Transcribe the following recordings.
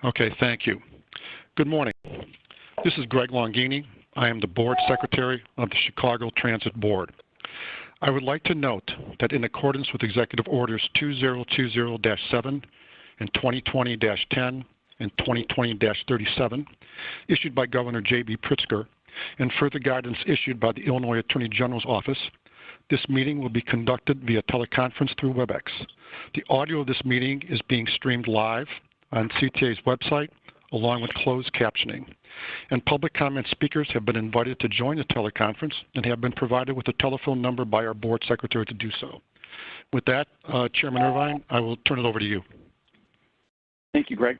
Okay, thank you. Good morning. This is Greg Longini. I am the Board Secretary of the Chicago Transit Board. I would like to note that in accordance with Executive Orders 2020-7 and 2020-10 and 2020-37, issued by Governor J.B. Pritzker, and further guidance issued by the Illinois Attorney General's Office, this meeting will be conducted via teleconference through WebEx. The audio of this meeting is being streamed live on CTA's website, along with closed captioning. And public comment speakers have been invited to join the teleconference and have been provided with a telephone number by our Board Secretary to do so. With that, Chairman Irvine, I will turn it over to you. Thank you, Greg.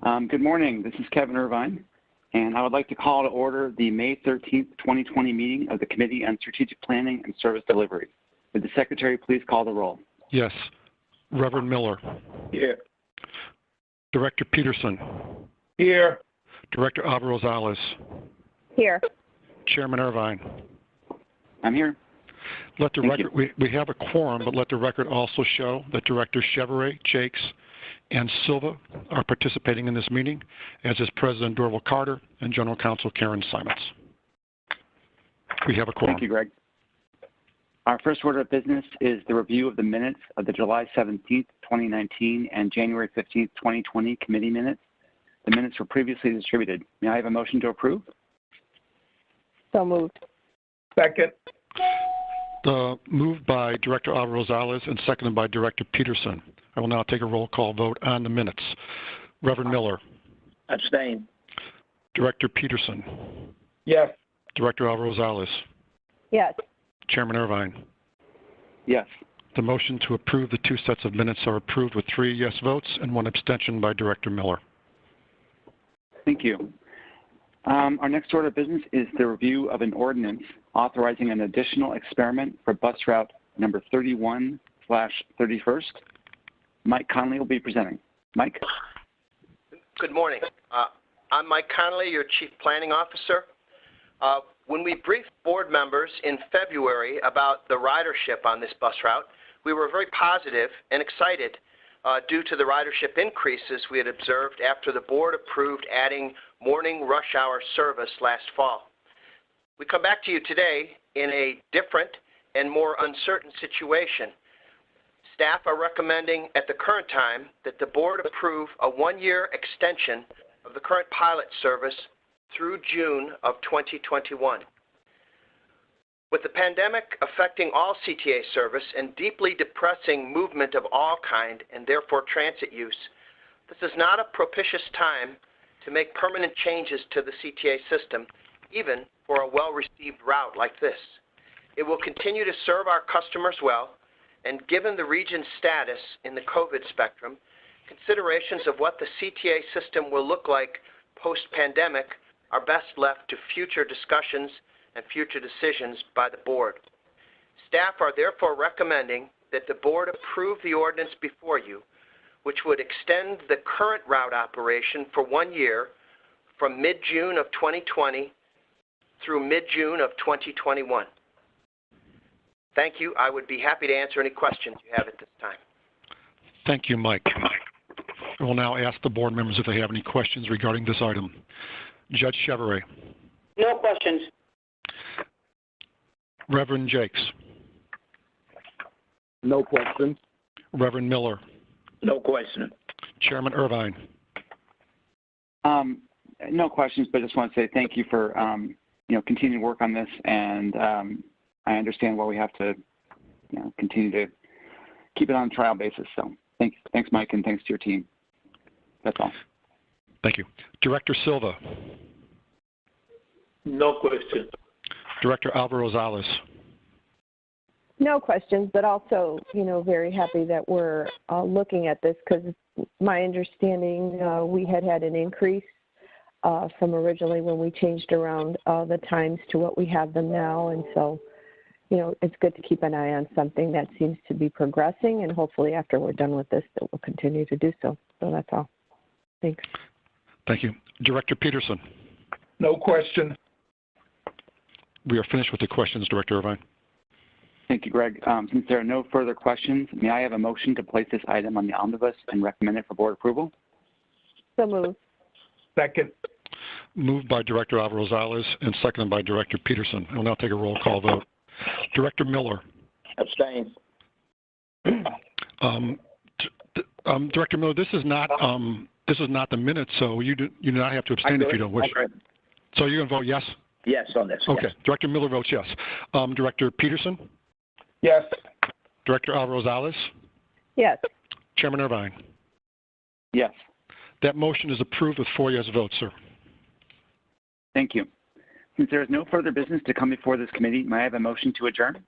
Good morning. This is Kevin Irvine, and I would like to call to order the May 13th, 2020 meeting of the Committee on Strategic Planning and Service Delivery. Would the Secretary please call the roll? Yes. Reverend Miller. Here. Director Peterson. Here. Director Alvarez-Rosales. Here. Chairman Irvine. I'm here. Let the record, we have a quorum, but let the record also show that Director Chevrolet, Jakes, and Silva are participating in this meeting, as is President Dorval Carter and General Counsel Karen Simons. We have a quorum. Thank you, Greg. Our first order of business is the review of the minutes of the July 17th, 2019 and January 15th, 2020 committee minutes. The minutes were previously distributed. May I have a motion to approve? So moved. Second. Moved by Director Alvarez-Rosales and seconded by Director Peterson. I will now take a roll call vote on the minutes. Reverend Miller. Abstain. Director Peterson. Yes. Director Alvarez-Rosales. Yes. Chairman Irvine. Yes. The motion to approve the two sets of minutes are approved with 3 yes votes and 1 abstention by Director Miller. Thank you. Our next order of business is the review of an ordinance authorizing an additional experiment for bus route number 31/31st. Mike Conley will be presenting. Mike? Good morning. I'm Mike Conley, your Chief Planning Officer. When we briefed board members in February about the ridership on this bus route, we were very positive and excited due to the ridership increases we had observed after the board approved adding morning rush hour service last fall. We come back to you today in a different and more uncertain situation. Staff are recommending at the current time that the board approve a 1-year extension of the current pilot service through June of 2021. With the pandemic affecting all CTA service and deeply depressing movement of all kind and therefore transit use, this is not a propitious time to make permanent changes to the CTA system, even for a well-received route like this. It will continue to serve our customers well, and given the region's status in the COVID spectrum, considerations of what the CTA system will look like post-pandemic are best left to future discussions and future decisions by the board. Staff are therefore recommending that the board approve the ordinance before you, which would extend the current route operation for 1 year from mid-June of 2020 through mid-June of 2021. Thank you. I would be happy to answer any questions you have at this time. Thank you, Mike. I will now ask the board members if they have any questions regarding this item. Judge Chevrolet. No questions. Reverend Jakes. No questions. Reverend Miller. No question. Chairman Irvine. No questions, but I just want to say thank you for continuing to work on this, and I understand why we have to continue to keep it on a trial basis. So thanks, Mike, and thanks to your team. That's all. Thank you. Director Silva. No question. Director Alvarez-Rosales. No questions, but also, very happy that we're looking at this, because my understanding, we had an increase from originally when we changed around the times to what we have them now. And so, it's good to keep an eye on something that seems to be progressing, and hopefully after we're done with this, that we'll continue to do so. So that's all. Thanks. Thank you. Director Peterson. No question. We are finished with the questions, Director Irvine. Thank you, Greg. Since there are no further questions, may I have a motion to place this item on the omnibus and recommend it for board approval? So moved. Second. Moved by Director Alvarez and seconded by Director Peterson. I will now take a roll call vote. Director Miller. Abstain. Director Miller, this is not the minute, so you do not have to abstain if you don't wish. So you're going to vote yes? Yes on this. Okay. Yes. Director Miller votes yes. Director Peterson? Yes. Director Alvarez? Yes. Chairman Irvine? Yes. That motion is approved with 4 yes votes, sir. Thank you. Since there is no further business to come before this committee, may I have a motion to adjourn?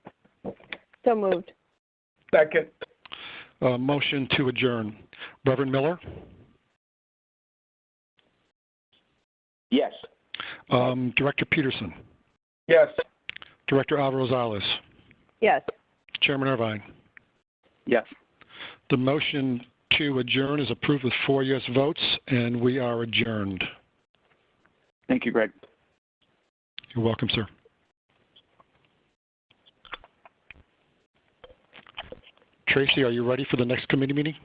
So moved. Second. Motion to adjourn. Reverend Miller? Yes. Director Peterson? Yes. Director Alvarez? Yes. Chairman Irvine? Yes. The motion to adjourn is approved with 4 yes votes, and we are adjourned. Thank you, Greg. You're welcome, sir. Tracy, are you ready for the next committee meeting?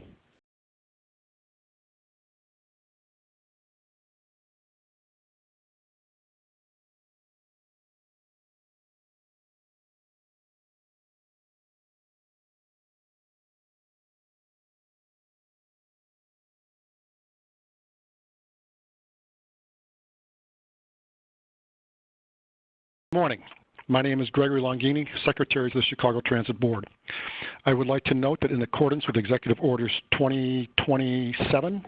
Good morning. My name is Gregory Longini, Secretary of the Chicago Transit Board. I would like to note that in accordance with Executive Orders 2020-7,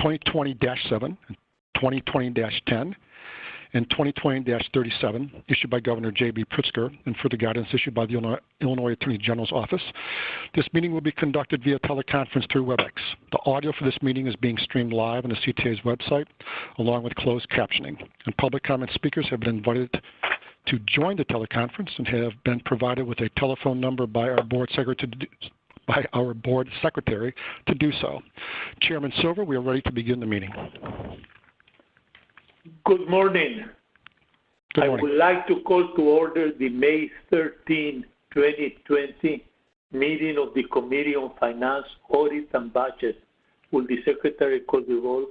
2020-10, and 2020-37, issued by Governor J.B. Pritzker, and further guidance issued by the Illinois Attorney General's Office, this meeting will be conducted via teleconference through WebEx. The audio for this meeting is being streamed live on the CTA's website, along with closed captioning. And public comment speakers have been invited to join the teleconference and have been provided with a telephone number by our board secretary to do so. Chairman Silver, we are ready to begin the meeting. Good morning. Good I morning. would like to call to order the May 13, 2020 meeting of the Committee on Finance, Audit, and Budget. Will the Secretary call the roll?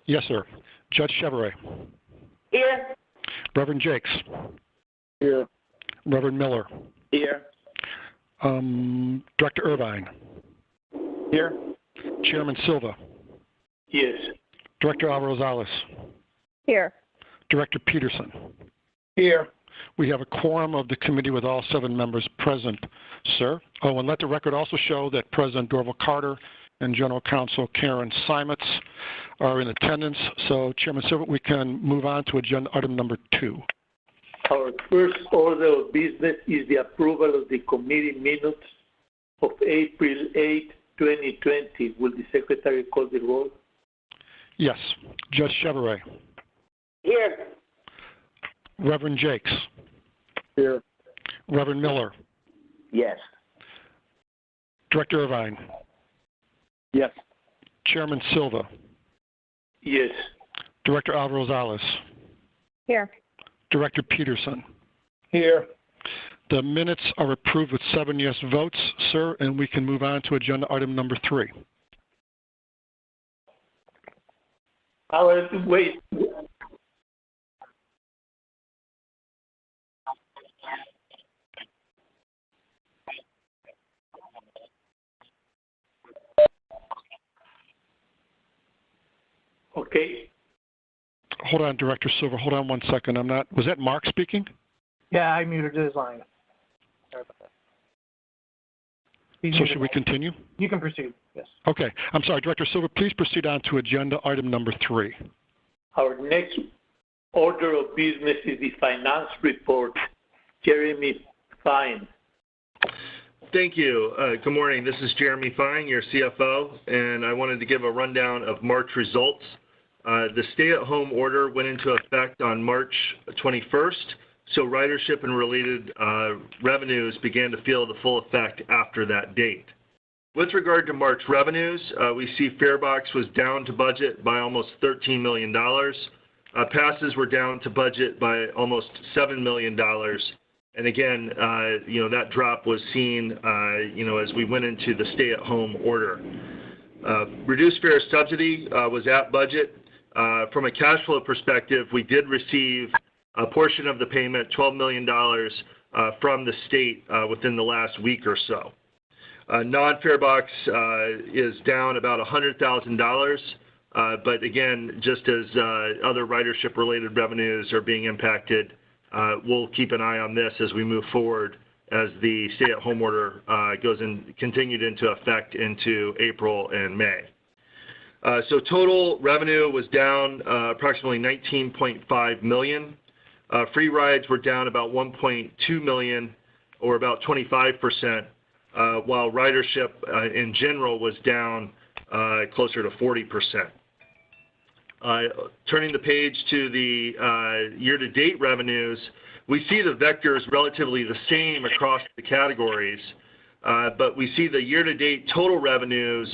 Yes, sir. Judge Chevrolet. Here. Reverend Jakes. Here. Reverend Miller. Here. Director Irvine. Here. Chairman Silva. Yes. Director Alvarez. Here. Director Peterson. Here. We have a quorum of the committee with all 7 members present, sir. Oh, and let the record also show that President Dorval Carter and General Counsel Karen Simons are in attendance. So, Chairman Silva, we can move on to agenda item number 2. Our first order of business is the approval of the committee minutes of April 8, 2020. Will the Secretary call the roll? Yes. Judge Chevrolet. Here. Reverend Jakes. Here. Reverend Miller. Yes. Director Irvine. Yes. Chairman Silva. Yes. Director Alvarez. Here. Director Peterson. Here. The minutes are approved with 7 yes votes, sir, and we can move on to agenda item number 3. Wait. Okay. Hold on, Director Silver. Hold on 1 second. Was that Mark speaking? Yeah, I muted his line. Sorry about that. He's So muted should we now. continue? You can proceed, yes. Okay. I'm sorry, Director Silver, please proceed on to agenda item number 3. Our next order of business is the finance report. Jeremy Fine. Thank you. Good morning. This is Jeremy Fine, your CFO, and I wanted to give a rundown of March results. The stay-at-home order went into effect on March 21st, so ridership and related revenues began to feel the full effect after that date. With regard to March revenues, we see Farebox was down to budget by almost $13 million. Passes were down to budget by almost $7 million. And again, that drop was seen, as we went into the stay-at-home order. Reduced fare subsidy was at budget. From a cash flow perspective, we did receive a portion of the payment, $12 million, from the state within the last week or so. Non-fare box is down about $100,000, but again, just as other ridership-related revenues are being impacted, we'll keep an eye on this as we move forward as the stay-at-home order continued into effect into April and May. So total revenue was down approximately $19.5 million. Free rides were down about $1.2 million, or about 25%, while ridership in general was down closer to 40%. Turning the page to the year-to-date revenues, we see the vectors relatively the same across the categories, but we see the year-to-date total revenues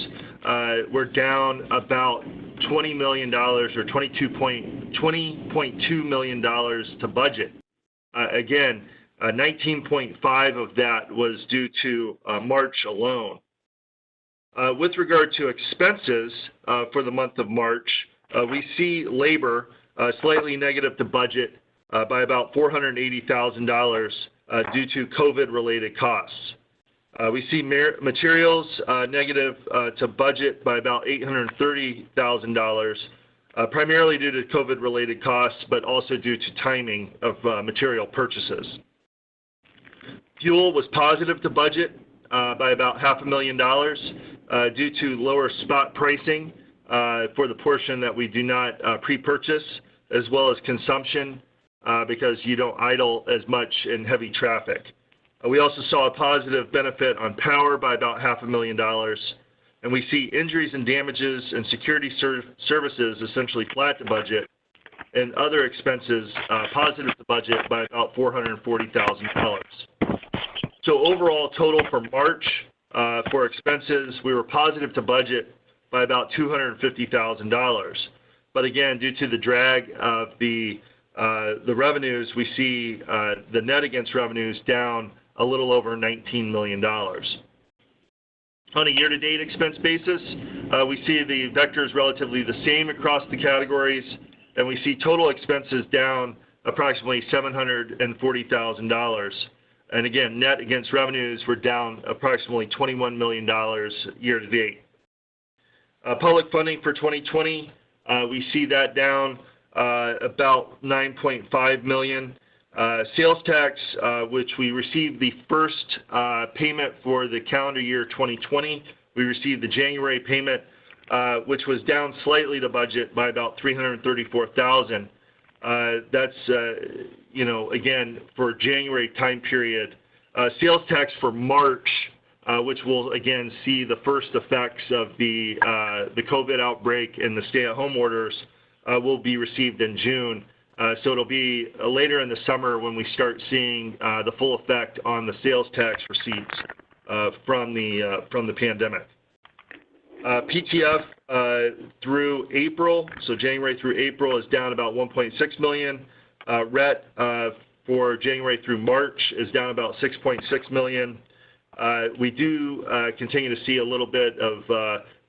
were down about $20 million, or $20.2 million to budget. Again, 19.5 of that was due to March alone. With regard to expenses for the month of March, we see labor slightly negative to budget by about $480,000 due to COVID-related costs. We see materials negative to budget by about $830,000, primarily due to COVID-related costs, but also due to timing of material purchases. Fuel was positive to budget by about $500,000 due to lower spot pricing for the portion that we do not pre-purchase, as well as consumption because you don't idle as much in heavy traffic. We also saw a positive benefit on power by about $500,000, and we see injuries and damages and security services essentially flat to budget, and other expenses positive to budget by about $440,000. So overall total for March for expenses, we were positive to budget by about $250,000. But again, due to the drag of the revenues, we see the net against revenues down a little over $19 million. On a year-to-date expense basis, we see the vectors relatively the same across the categories, and we see total expenses down approximately $740,000. And again, net against revenues were down approximately $21 million year-to-date. Public funding for 2020, we see that down about $9.5 million. Sales tax, which we received the first payment for the calendar year 2020. We received the January payment, which was down slightly to budget by about $334,000. That's, again, for January time period. Sales tax for March, which will, again, see the first effects of the COVID outbreak and the stay-at-home orders, will be received in June. So it'll be later in the summer when we start seeing the full effect on the sales tax receipts from the pandemic. PTF through April, so January through April, is down about $1.6 million. RET for January through March is down about $6.6 million. We do continue to see a little bit of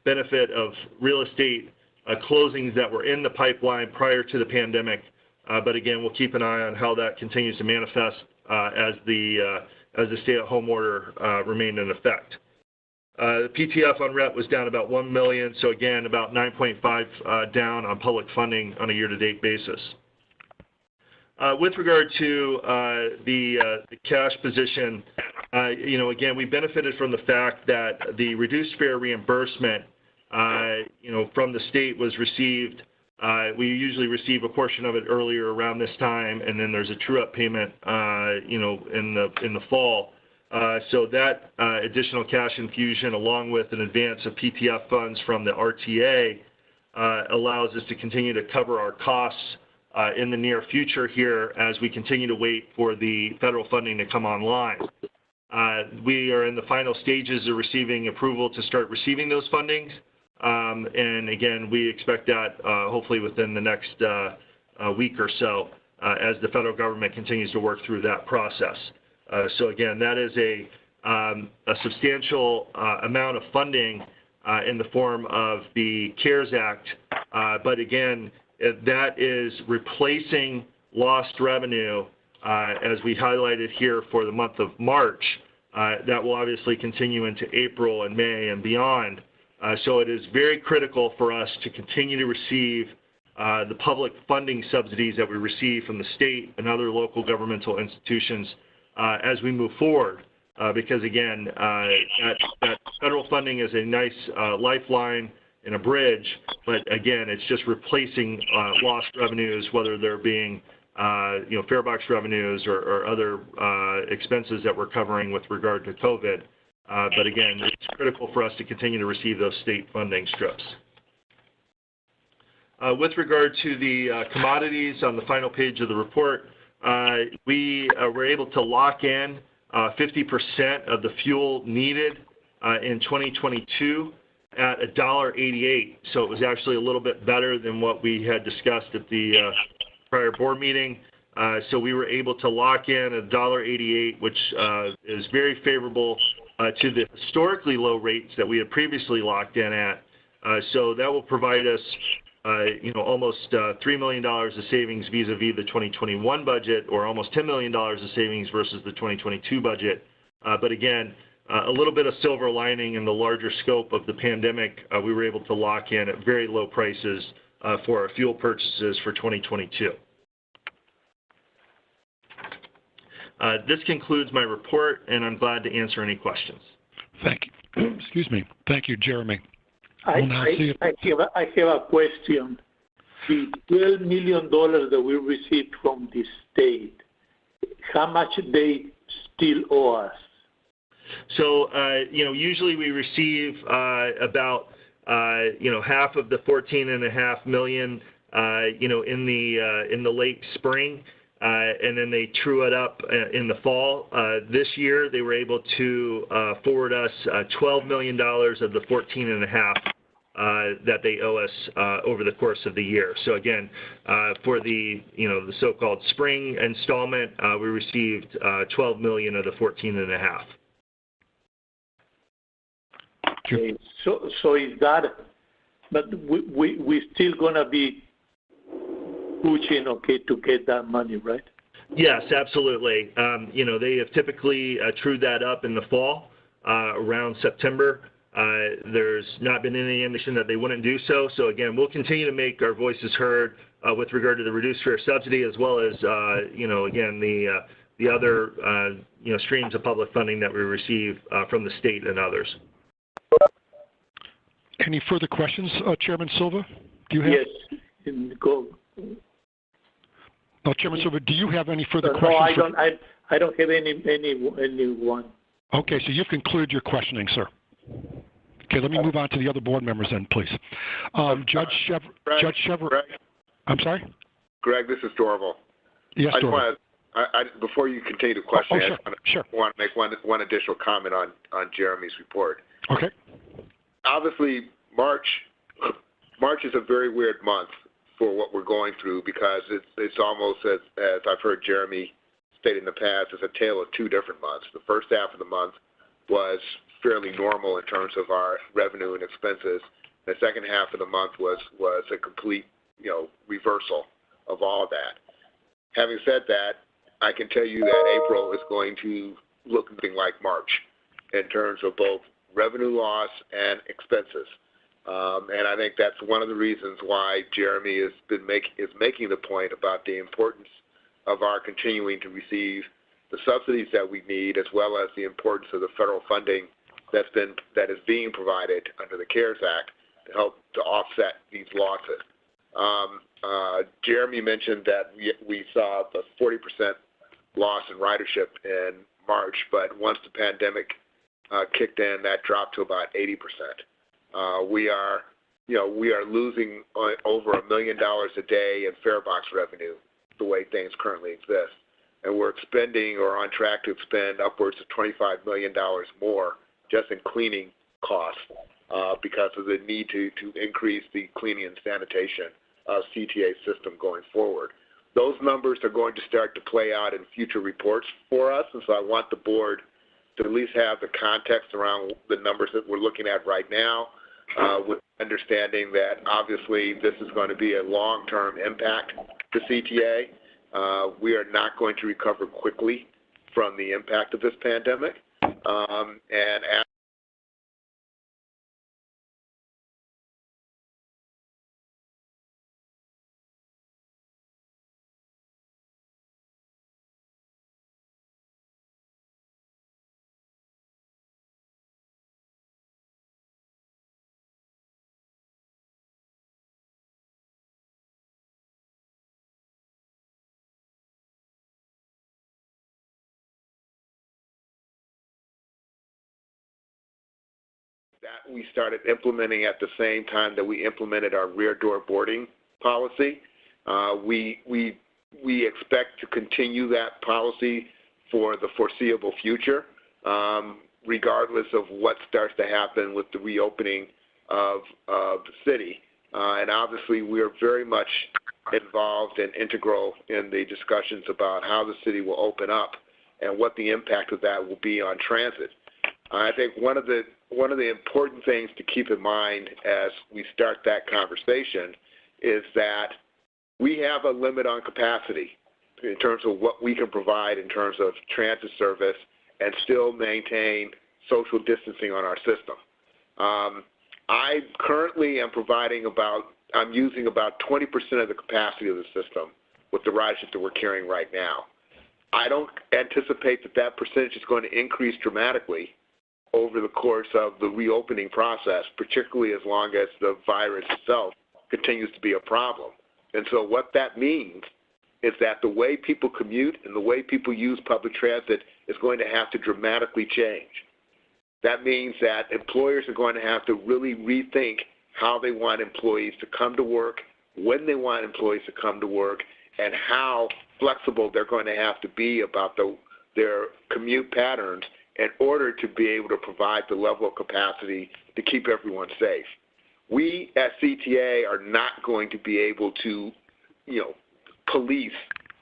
benefit of real estate closings that were in the pipeline prior to the pandemic. But again, we'll keep an eye on how that continues to manifest as the stay-at-home order remained in effect. The PTF on RET was down about $1 million, so again, about 9.5 down on public funding on a year-to-date basis. With regard to the cash position, again, we benefited from the fact that the reduced fare reimbursement, from the state was received. We usually receive a portion of it earlier around this time, and then there's a true-up payment, in the fall. So that additional cash infusion, along with an advance of PTF funds from the RTA, allows us to continue to cover our costs in the near future here as we continue to wait for the federal funding to come online. We are in the final stages of receiving approval to start receiving those fundings. And again, we expect that hopefully within the next week or so as the federal government continues to work through that process. So again, that is a substantial amount of funding in the form of the CARES Act. But again, that is replacing lost revenue, as we highlighted here for the month of March. That will obviously continue into April and May and beyond. So it is very critical for us to continue to receive the public funding subsidies that we receive from the state and other local governmental institutions as we move forward. Because again, that federal funding is a nice lifeline and a bridge, but again, it's just replacing lost revenues, whether they're being fare box revenues or other expenses that we're covering with regard to COVID. But again, it's critical for us to continue to receive those state funding strips. With regard to the commodities on the final page of the report, we were able to lock in 50% of the fuel needed in 2022 at $1.88. So it was actually a little bit better than what we had discussed at the prior board meeting. So we were able to lock in $1.88, which is very favorable to the historically low rates that we had previously locked in at. So that will provide us almost $3 million of savings vis-a-vis the 2021 budget, or almost $10 million of savings versus the 2022 budget. But again, a little bit of silver lining in the larger scope of the pandemic, we were able to lock in at very low prices for our fuel purchases for 2022. This concludes my report, and I'm glad to answer any questions. Thank you. Excuse me. Thank you, Jeremy. I have a question. The $12 million that we received from the state, how much they still owe us? So, usually we receive about, half of the $14.5 million, in the late spring, and then they true it up in the fall. This year, they were able to forward us $12 million of the $14.5 that they owe us over the course of the year. So again, for the the so-called spring installment, we received $12 million of the $14.5. Okay, so is that, but we still gonna be pushing, to get that money, right? Yes, absolutely. They have typically trued that up in the fall, around September. There's not been any indication that they wouldn't do so. So again, we'll continue to make our voices heard with regard to the reduced fare subsidy, as well as, again, the other, streams of public funding that we receive from the state and others. Any further questions, Chairman Silva? Do you have? Yes, go. Chairman Silva, do you have any further questions? No, I don't have anyone. Okay, so you've concluded your questioning, sir. Okay, let me move on to the other board members then, please. Judge Chevrolet. Greg? I'm sorry? Greg, this is Dorval. Yes, Dorval. Before you continue the question, sure. I want to make one additional comment on Jeremy's report. Okay. Obviously, March is a very weird month for what we're going through, because it's almost, as I've heard Jeremy state in the past, it's a tale of two different months. The first half of the month was fairly normal in terms of our revenue and expenses. The second half of the month was a complete, reversal of all of that. Having said that, I can tell you that April is going to look nothing like March in terms of both revenue loss and expenses. And I think that's one of the reasons why Jeremy is making the point about the importance of our continuing to receive the subsidies that we need, as well as the importance of the federal funding that is being provided under the CARES Act to help to offset these losses. Jeremy mentioned that we saw a 40% loss in ridership in March, but once the pandemic kicked in, that dropped to about 80%. We are losing over $1 million a day in fare box revenue the way things currently exist, and we're expending, or on track to expend, upwards of $25 million more just in cleaning costs because of the need to increase the cleaning and sanitation of CTA system going forward. Those numbers are going to start to play out in future reports for us, and so I want the board to at least have the context around the numbers that we're looking at right now. with understanding that obviously this is going to be a long-term impact to CTA. We are not going to recover quickly from the impact of this pandemic. That we started implementing at the same time that we implemented our rear door boarding policy. We expect to continue that policy for the foreseeable future, regardless of what starts to happen with the reopening of the city. And obviously, we are very much involved and integral in the discussions about how the city will open up and what the impact of that will be on transit. I think one of the important things to keep in mind as we start that conversation is that we have a limit on capacity in terms of what we can provide in terms of transit service and still maintain social distancing on our system. I currently am I'm using about 20% of the capacity of the system with the ridership that we're carrying right now. I don't anticipate that percentage is going to increase dramatically over the course of the reopening process, particularly as long as the virus itself continues to be a problem. And so what that means is that the way people commute and the way people use public transit is going to have to dramatically change. That means that employers are going to have to really rethink how they want employees to come to work, when they want employees to come to work, and how flexible they're going to have to be about their commute patterns in order to be able to provide the level of capacity to keep everyone safe. We at CTA are not going to be able to, police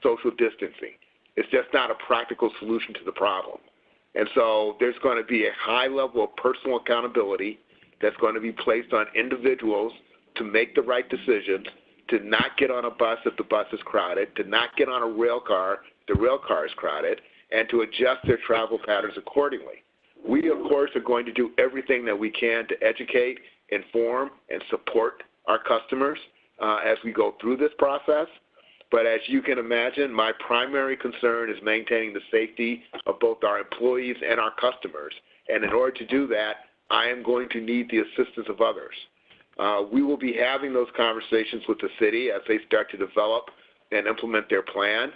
social distancing. It's just not a practical solution to the problem. And so there's going to be a high level of personal accountability that's going to be placed on individuals to make the right decisions, to not get on a bus if the bus is crowded, to not get on a rail car if the rail car is crowded, and to adjust their travel patterns accordingly. We, of course, are going to do everything that we can to educate, inform, and support our customers as we go through this process. But as you can imagine, my primary concern is maintaining the safety of both our employees and our customers. And in order to do that, I am going to need the assistance of others. We will be having those conversations with the city as they start to develop and implement their plan.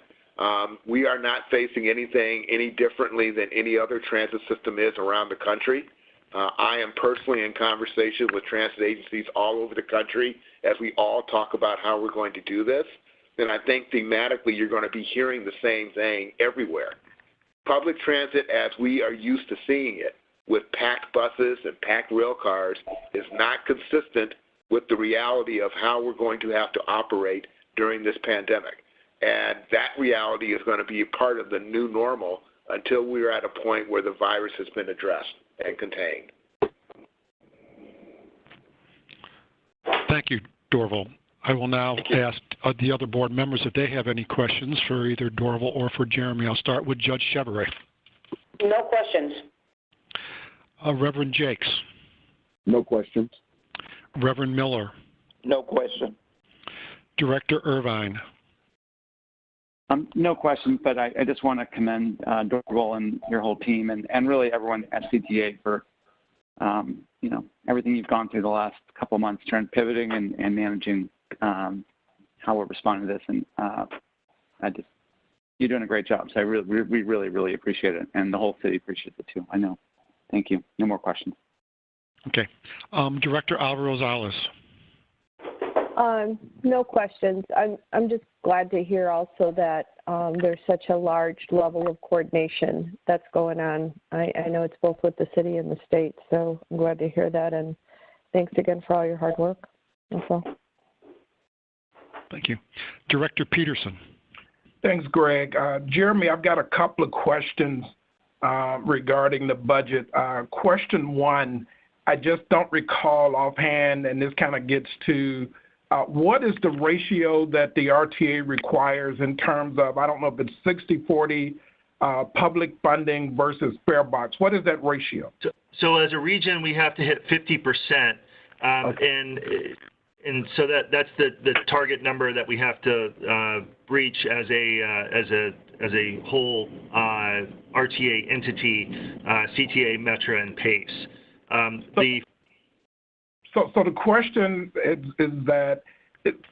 We are not facing anything any differently than any other transit system is around the country. I am personally in conversation with transit agencies all over the country as we all talk about how we're going to do this. And I think thematically you're going to be hearing the same thing everywhere. Public transit, as we are used to seeing it, with packed buses and packed rail cars, is not consistent with the reality of how we're going to have to operate during this pandemic. And that reality is going to be a part of the new normal until we're at a point where the virus has been addressed and contained. Thank you, Dorval. I will now ask the other board members if they have any questions for either Dorval or for Jeremy. I'll start with Judge Chevrolet. No questions. Reverend Jakes. No questions. Reverend Miller. No question. Director Irvine. No questions, but I just want to commend Dorval and your whole team and really everyone at CTA for, everything you've gone through the last couple of months, pivoting and managing how we're responding to this. And you're doing a great job. So we really, really appreciate it. And the whole city appreciates it too. I know. Thank you. No more questions. Okay. Director Alvarez-Rosales. No questions. I'm just glad to hear also that there's such a large level of coordination that's going on. I know it's both with the city and the state, so I'm glad to hear that. And thanks again for all your hard work. That's all. Thank you. Director Peterson. Thanks, Greg. Jeremy, I've got a couple of questions regarding the budget. Question one, I just don't recall offhand, and this kind of gets to what is the ratio that the RTA requires in terms of, I don't know if it's 60-40 public funding versus fare box. What is that ratio? So as a region, we have to hit 50%, okay. And so that's the target number that we have to breach as a whole RTA entity, CTA, Metra, and PACE. So the question is that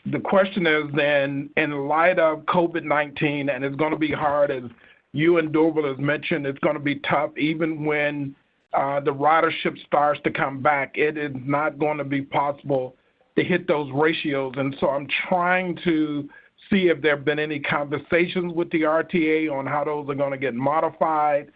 the question is then, in light of COVID-19, and it's going to be hard, as you and Dorval has mentioned, it's going to be tough even when the ridership starts to come back. It is not going to be possible to hit those ratios. And so I'm trying to see if there have been any conversations with the RTA on how those are going to get modified,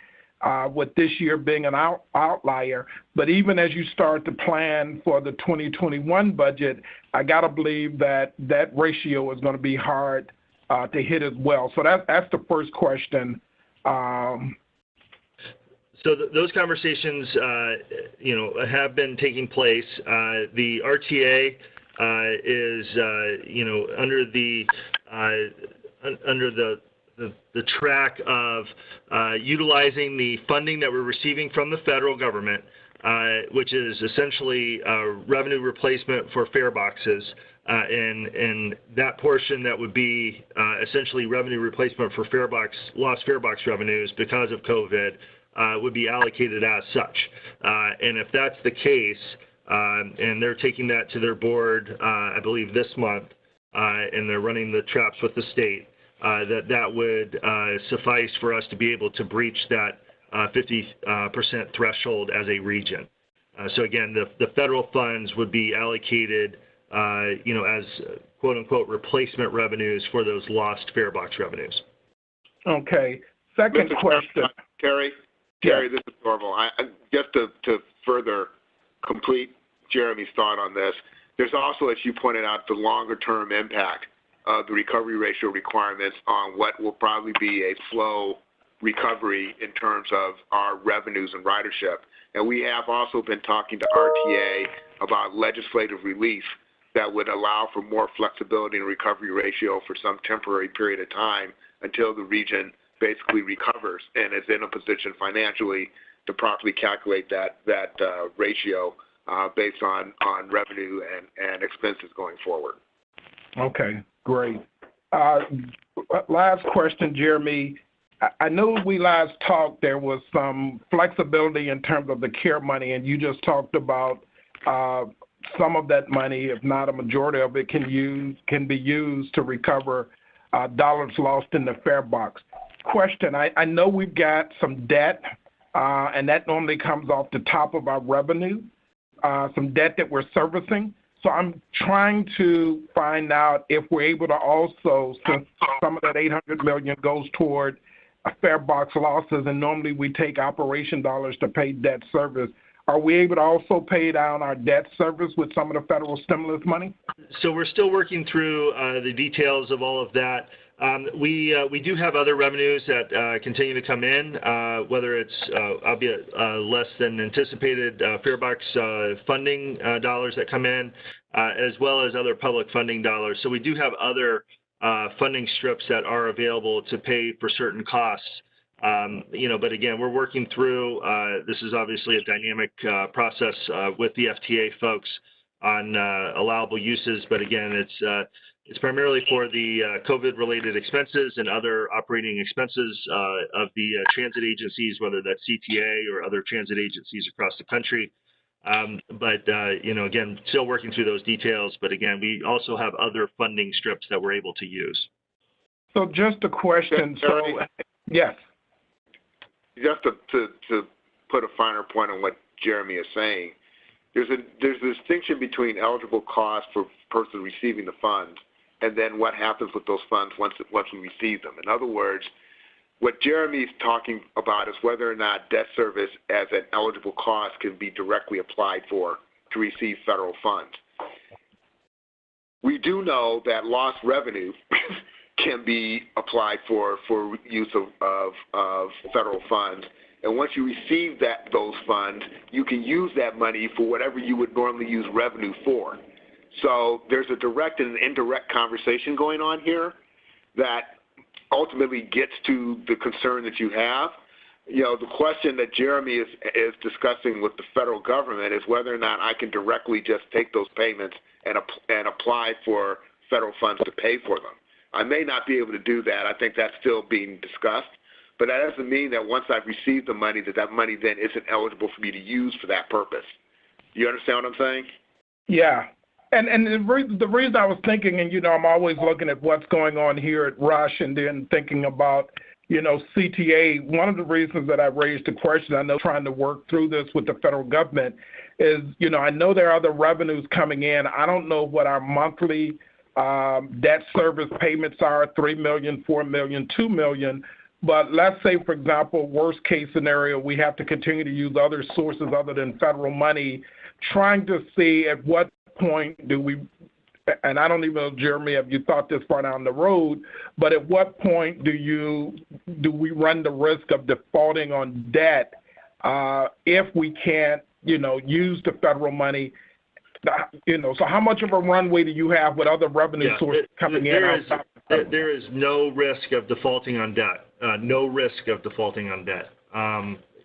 with this year being an outlier. But even as you start to plan for the 2021 budget, I got to believe that that ratio is going to be hard to hit as well. So that's the first question. So those conversations, have been taking place. The RTA is, under the track of utilizing the funding that we're receiving from the federal government, which is essentially revenue replacement for fare boxes. And that portion that would be essentially revenue replacement for lost fare box revenues because of COVID would be allocated as such. And if that's the case, and they're taking that to their board, I believe this month, and they're running the traps with the state, that would suffice for us to be able to breach that 50% threshold as a region. So again, the federal funds would be allocated, as quote unquote replacement revenues for those lost fare box revenues. Okay. Second question. Terry, this is Dorval. Just to further complete Jeremy's thought on this, there's also, as you pointed out, the longer term impact of the recovery ratio requirements on what will probably be a slow recovery in terms of our revenues and ridership. And we have also been talking to RTA about legislative relief that would allow for more flexibility in recovery ratio for some temporary period of time until the region basically recovers and is in a position financially to properly calculate that ratio based on revenue and expenses going forward. Okay, great. Last question, Jeremy. I know when we last talked, there was some flexibility in terms of the CARE money, and you just talked about some of that money, if not a majority of it, can be used to recover dollars lost in the fare box. Question, I know we've got some debt, and that normally comes off the top of our revenue, some debt that we're servicing. So I'm trying to find out if we're able to also, since some of that $800 million goes toward fare box losses, and normally we take operation dollars to pay debt service, are we able to also pay down our debt service with some of the federal stimulus money? So we're still working through the details of all of that. We do have other revenues that continue to come in, whether it's albeit less than anticipated fare box funding dollars that come in, as well as other public funding dollars. So we do have other funding strips that are available to pay for certain costs. But again, we're working through, this is obviously a dynamic process with the FTA folks on allowable uses, but again, it's primarily for the COVID-related expenses and other operating expenses of the transit agencies, whether that's CTA or other transit agencies across the country. Again, still working through those details, but again, we also have other funding strips that we're able to use. So just a question, yes. Just to put a finer point on what Jeremy is saying, there's a distinction between eligible costs for person receiving the funds and then what happens with those funds once we receive them. In other words, what Jeremy is talking about is whether or not debt service as an eligible cost can be directly applied for to receive federal funds. We do know that lost revenue can be applied for use of federal funds, And once you receive those funds, you can use that money for whatever you would normally use revenue for. So there's a direct and an indirect conversation going on here that ultimately gets to the concern that you have. You know, the question that Jeremy is discussing with the federal government is whether or not I can directly just take those payments and apply for federal funds to pay for them. I may not be able to do that. I think that's still being discussed. But that doesn't mean that once I've received the money, that money then isn't eligible for me to use for that purpose. You understand what I'm saying? Yeah. And the reason I was thinking, and, you know, I'm always looking at what's going on here at Rush and then thinking about, you know, CTA. One of the reasons that I raised the question, I know trying to work through this with the federal government is, you know, I know there are other revenues coming in. I don't know what our monthly debt service payments are, $3 million, $4 million, $2 million. But let's say, for example, worst case scenario, we have to continue to use other sources other than federal money, trying to see at what point do we, and I don't even know, Jeremy, if you thought this far down the road, but at what point do we run the risk of defaulting on debt if we can't, you know, use the federal money? You know, so how much of a runway do you have with other revenue sources coming in? There is no risk of defaulting on debt. No risk of defaulting on debt.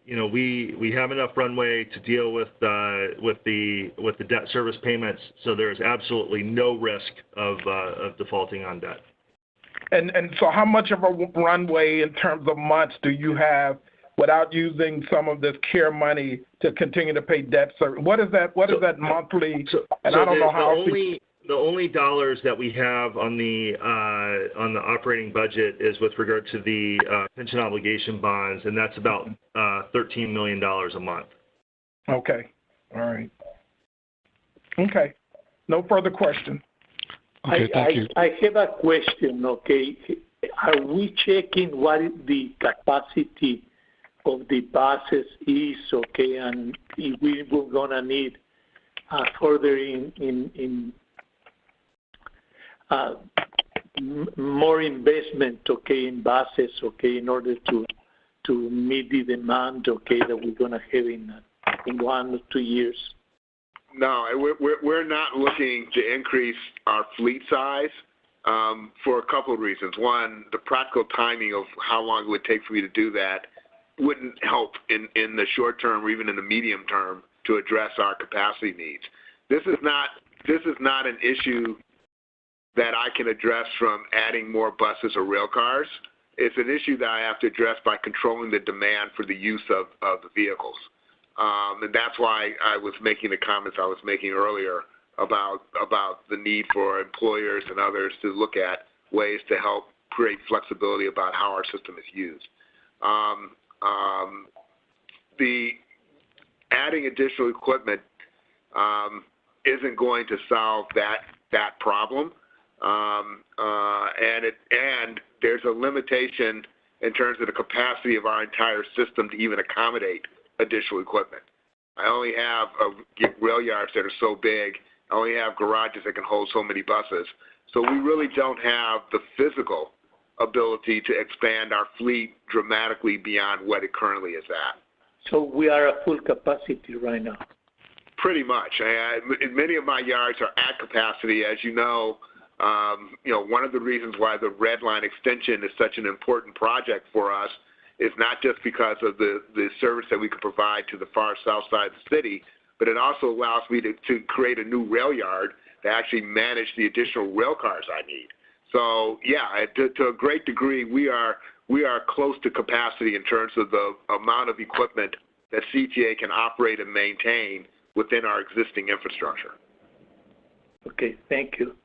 You know, we have enough runway to deal with the debt service payments, so there is absolutely no risk of defaulting on debt. And so, how much of a runway in terms of months do you have without using some of this CARE money to continue to pay debt service? What is that? What is that monthly? I don't know how. The only dollars that we have on the operating budget is with regard to the pension obligation bonds, and that's about $13 million a month. Okay. All right. Okay. No further question. Okay, thank you. I have a question, okay? Are we checking what the capacity of the buses is, okay, and if we were going to need further more investment, okay, in buses, okay, in order to meet the demand, okay, that we're going to have in 1 or 2 years? No, we're not looking to increase our fleet size for a couple of reasons. One, the practical timing of how long it would take for me to do that wouldn't help in the short term or even in the medium term to address our capacity needs. This is not an issue that I can address from adding more buses or rail cars. It's an issue that I have to address by controlling the demand for the use of the vehicles. And that's why I was making the comments I was making earlier about the need for employers and others to look at ways to help create flexibility about how our system is used. The adding additional equipment isn't going to solve that problem. And there's a limitation in terms of the capacity of our entire system to even accommodate additional equipment. I only have rail yards that are so big. I only have garages that can hold so many buses. So we really don't have the physical ability to expand our fleet dramatically beyond what it currently is at. So we are at full capacity right now? Pretty much. Many of my yards are at capacity. As you know, one of the reasons why the Red Line extension is such an important project for us is not just because of the service that we can provide to the far south side of the city, but it also allows me to create a new rail yard to actually manage the additional rail cars I need. So, yeah, to a great degree, we are close to capacity in terms of the amount of equipment that CTA can operate and maintain within our existing infrastructure. Okay, thank you.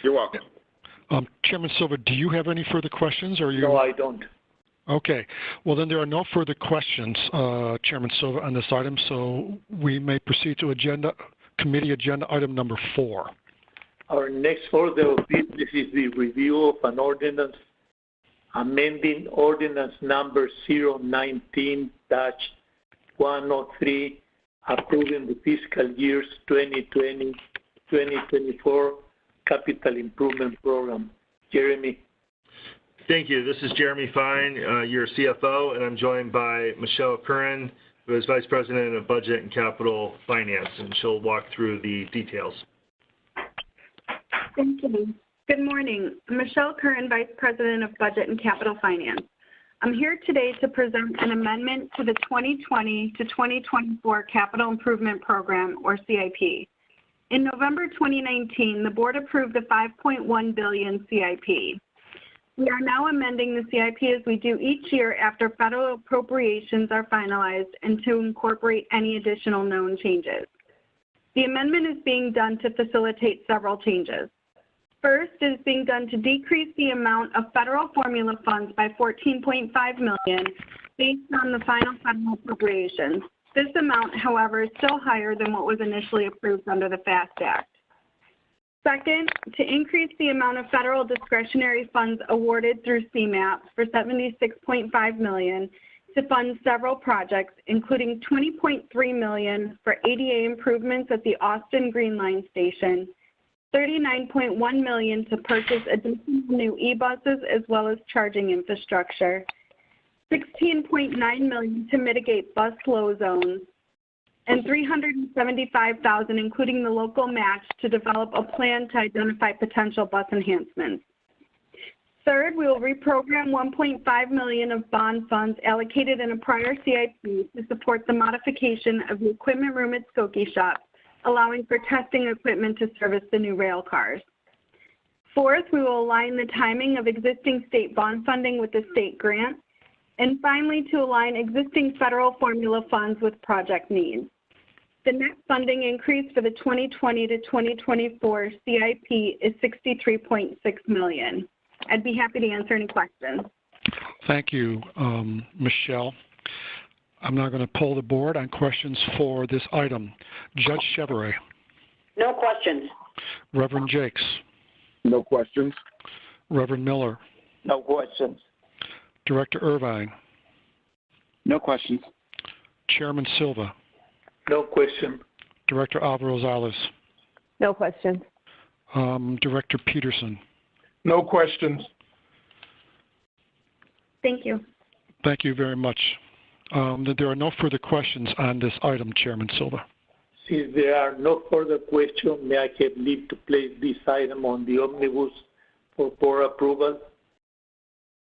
You're welcome. Chairman Silva, do you have any further questions? Or No, I don't. Okay. Well, then there are no further questions, Chairman Silva, on this item, so we may proceed to committee agenda item number 4. Our next order of business is the review of an ordinance amending ordinance number 019-103, approving the fiscal years 2020-2024 capital improvement program. Jeremy. Thank you. This is Jeremy Fine, your CFO, and I'm joined by Michelle Curran, who is Vice President of Budget and Capital Finance, and she'll walk through the details. Thank you. Good morning. I'm Michelle Curran, Vice President of Budget and Capital Finance. I'm here today to present an amendment to the 2020 to 2024 Capital Improvement Program, or CIP. In November 2019, the board approved the $5.1 billion CIP. We are now amending the CIP as we do each year after federal appropriations are finalized and to incorporate any additional known changes. The amendment is being done to facilitate several changes. First, it is being done to decrease the amount of federal formula funds by $14.5 million based on the final federal appropriations. This amount, however, is still higher than what was initially approved under the FAST Act. Second, to increase the amount of federal discretionary funds awarded through CMAP for $76.5 million to fund several projects, including $20.3 million for ADA improvements at the Austin Green Line Station, $39.1 million to purchase additional new e-buses as well as charging infrastructure, $16.9 million to mitigate bus slow zones, and $375,000, including the local match, to develop a plan to identify potential bus enhancements. Third, we will reprogram $1.5 million of bond funds allocated in a prior CIP to support the modification of the equipment room at Skokie Shop, allowing for testing equipment to service the new rail cars. Fourth, we will align the timing of existing state bond funding with the state grant. And finally, to align existing federal formula funds with project needs. The net funding increase for the 2020 to 2024 CIP is $63.6 million. I'd be happy to answer any questions. Thank you, Michelle. I'm now going to poll the board on questions for this item. Judge Chevrolet. No questions. Reverend Jakes. No questions. Reverend Miller. No questions. Director Irvine. No questions. Chairman Silva. No question. Director Alvarez. No questions. Director Peterson. No questions. Thank you. Thank you very much. There are no further questions on this item, Chairman Silva. Since there are no further questions, may I have leave to place this item on the omnibus for board approval?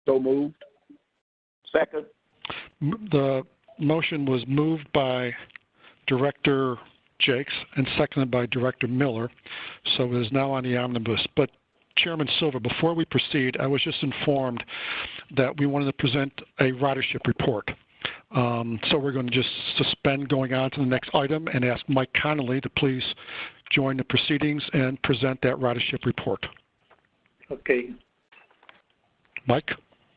So moved. Second. The motion was moved by Director Jakes and seconded by Director Miller, so it is now on the omnibus. But Chairman Silva, before we proceed, I was just informed that we wanted to present a ridership report. So we're going to just suspend going on to the next item and ask Mike Connolly to please join the proceedings and present that ridership report. Okay. Mike?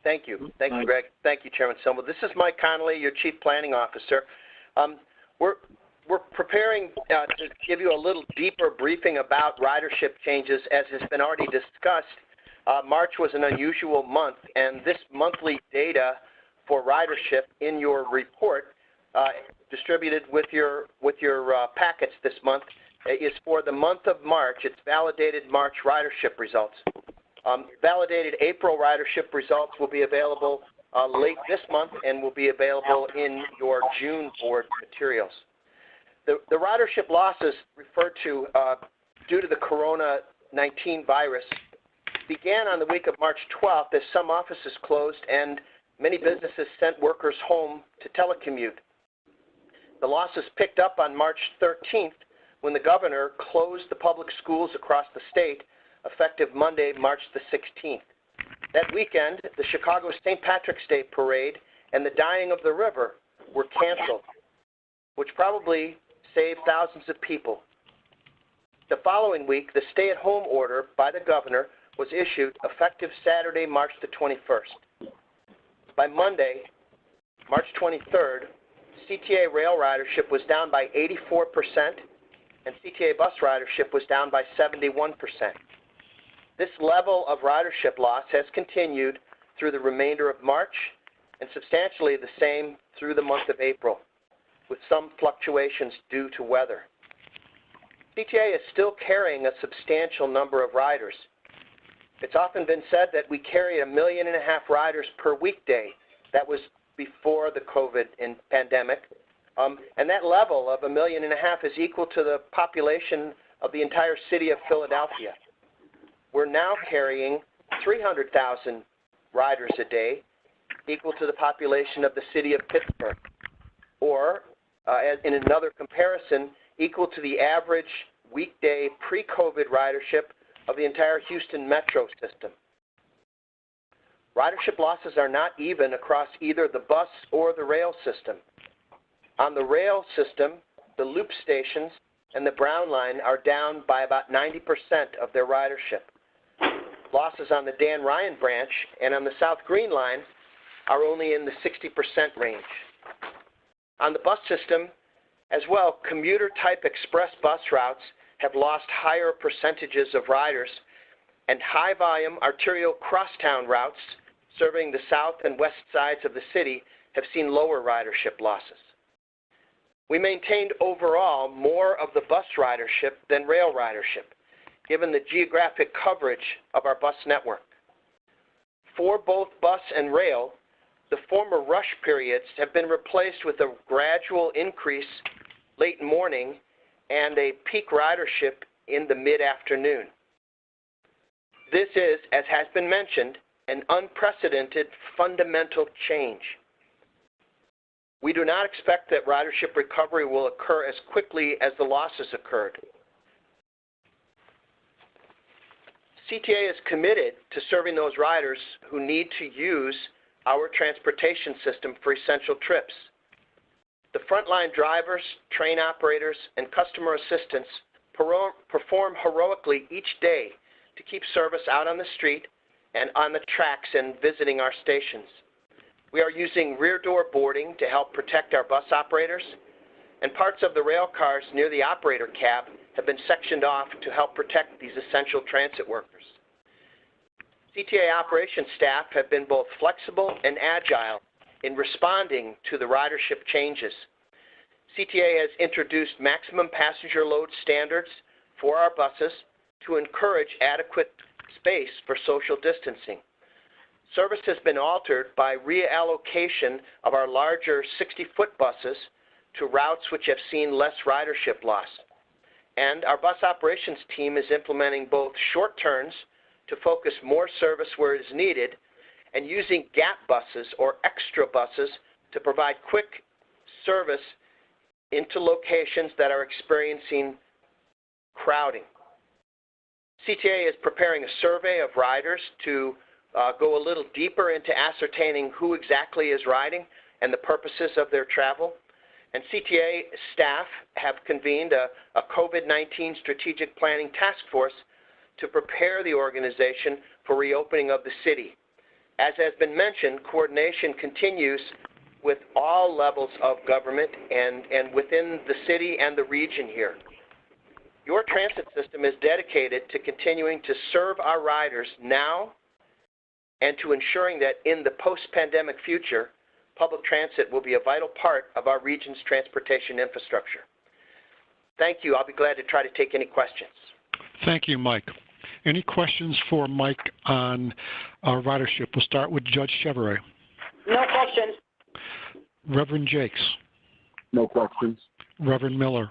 Thank you. Thank you, Greg. Thank you, Chairman Silva. This is Mike Connolly, your Chief Planning Officer. We're preparing to give you a little deeper briefing about ridership changes. As has been already discussed, March was an unusual month, and this monthly data for ridership in your report distributed with your packets this month is for the month of March. It's validated March ridership results. Validated April ridership results will be available late this month and will be available in your June board materials. The ridership losses referred to due to the Corona-19 virus began on the week of March 12th as some offices closed and many businesses sent workers home to telecommute. The losses picked up on March 13th when the governor closed the public schools across the state effective Monday, March the 16th. That weekend, the Chicago St. Patrick's Day Parade and the Dyeing of the River were canceled, which probably saved thousands of people. The following week, the stay-at-home order by the governor was issued effective Saturday, March the 21st. By Monday, March 23rd, CTA rail ridership was down by 84% and CTA bus ridership was down by 71%. This level of ridership loss has continued through the remainder of March and substantially the same through the month of April, with some fluctuations due to weather. CTA is still carrying a substantial number of riders. It's often been said that we carry 1.5 million riders per weekday. That was before the COVID pandemic. And that level of 1.5 million is equal to the population of the entire city of Philadelphia. We're now carrying 300,000 riders a day, equal to the population of the city of Pittsburgh. Or, as in another comparison, equal to the average weekday pre-COVID ridership of the entire Houston metro system. Ridership losses are not even across either the bus or the rail system. On the rail system, the loop stations and the Brown line are down by about 90% of their ridership. Losses on the Dan Ryan branch and on the South Green line are only in the 60% range. On the bus system as well, commuter-type express bus routes have lost higher percentages of riders, and high-volume arterial crosstown routes serving the south and west sides of the city have seen lower ridership losses. We maintained overall more of the bus ridership than rail ridership, given the geographic coverage of our bus network. For both bus and rail, the former rush periods have been replaced with a gradual increase late morning and a peak ridership in the mid-afternoon. This is, as has been mentioned, an unprecedented fundamental change. We do not expect that ridership recovery will occur as quickly as the losses occurred. CTA is committed to serving those riders who need to use our transportation system for essential trips. The frontline drivers, train operators, and customer assistants perform heroically each day to keep service out on the street and on the tracks and visiting our stations. We are using rear door boarding to help protect our bus operators, and parts of the rail cars near the operator cab have been sectioned off to help protect these essential transit workers. CTA operations staff have been both flexible and agile in responding to the ridership changes. CTA has introduced maximum passenger load standards for our buses to encourage adequate space for social distancing. Service has been altered by reallocation of our larger 60-foot buses to routes which have seen less ridership loss. And our bus operations team is implementing both short turns to focus more service where it is needed and using gap buses or extra buses to provide quick service into locations that are experiencing crowding. CTA is preparing a survey of riders to go a little deeper into ascertaining who exactly is riding and the purposes of their travel. And CTA staff have convened a COVID-19 strategic planning task force to prepare the organization for reopening of the city. As has been mentioned, coordination continues with all levels of government and within the city and the region here. Your transit system is dedicated to continuing to serve our riders now and to ensuring that in the post-pandemic future, public transit will be a vital part of our region's transportation infrastructure. Thank you. I'll be glad to try to take any questions. Thank you, Mike. Any questions for Mike on ridership? We'll start with Judge Chevrolet. No questions. Reverend Jakes. No questions. Reverend Miller.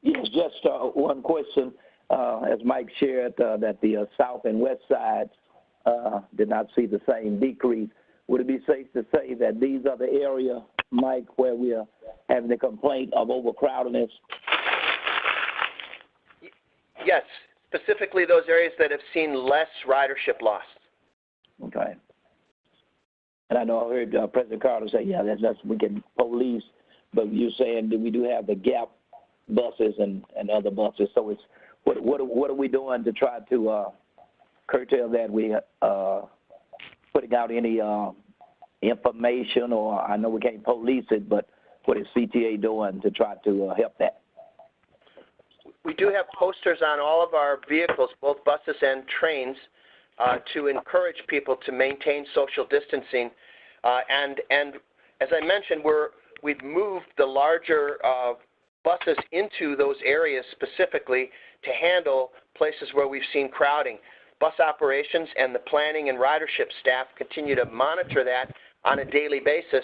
Yes, just one question. As Mike shared, that the south and west sides did not see the same decrease. Would it be safe to say that these are the area, Mike, where we are having the complaint of overcrowdedness? Yes, specifically those areas that have seen less ridership loss. Okay. And I know I heard President Carter say, yeah, that's we can police, but you're saying that we do have the gap buses and other buses. So it's what are we doing to try to curtail that? We putting out any information, or I know we can't police it, but what is CTA doing to try to help that? We do have posters on all of our vehicles, both buses and trains, to encourage people to maintain social distancing. And as I mentioned, we've moved the larger buses into those areas specifically to handle places where we've seen crowding. bus operations and the planning and ridership staff continue to monitor that on a daily basis,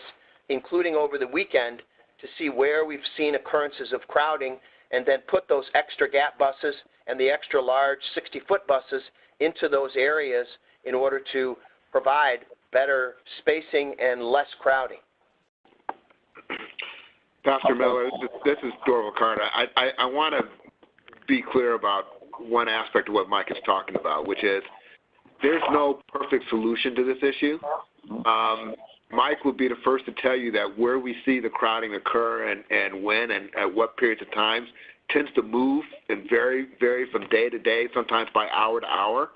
including over the weekend, to see where we've seen occurrences of crowding, and then put those extra gap buses and the extra large 60-foot buses into those areas in order to provide better spacing and less crowding. Pastor Miller, this is Dorval Carter. I want to be clear about one aspect of what Mike is talking about, which is there's no perfect solution to this issue. Mike will be the first to tell you that where we see the crowding occur and when and at what periods of times tends to move and vary from day to day, sometimes by hour to hour.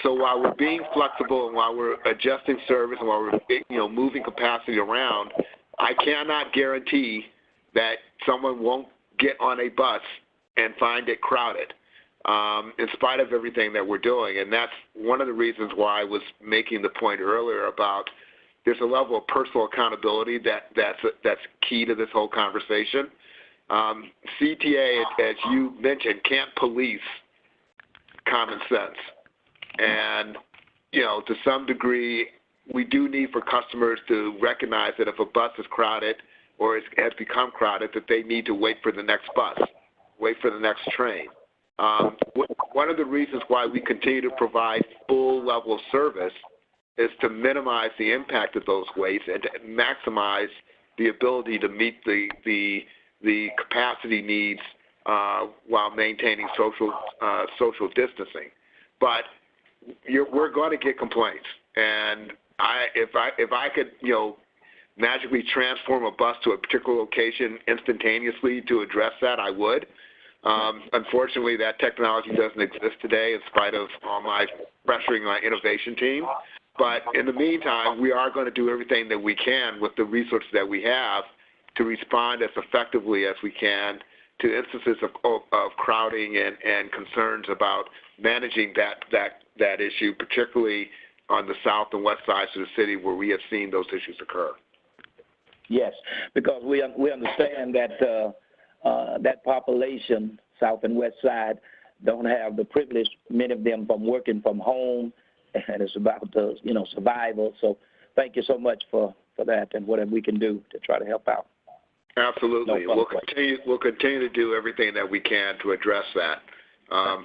So while we're being flexible and while we're adjusting service and while we're moving capacity around, I cannot guarantee that someone won't get on a bus and find it crowded, in spite of everything that we're doing. And that's one of the reasons why I was making the point earlier about there's a level of personal accountability that's key to this whole conversation. CTA, as you mentioned, can't police common sense. And, to some degree, we do need for customers to recognize that if a bus is crowded or has become crowded, that they need to wait for the next bus, wait for the next train. One of the reasons why we continue to provide full level of service is to minimize the impact of those waits and to maximize the ability to meet the capacity needs while maintaining social distancing. But we're going to get complaints, and if I could magically transform a bus to a particular location instantaneously to address that, I would. Unfortunately, that technology doesn't exist today in spite of all my pressuring my innovation team. But in the meantime, we are going to do everything that we can with the resources that we have to respond as effectively as we can to instances of crowding and concerns about managing that issue, particularly on the south and west sides of the city where we have seen those issues occur. Yes, because we understand that that population, south and west side, don't have the privilege, many of them, from working from home, and it's about the survival. So thank you so much for that and whatever we can do to try to help out. Absolutely. We'll continue to do everything that we can to address that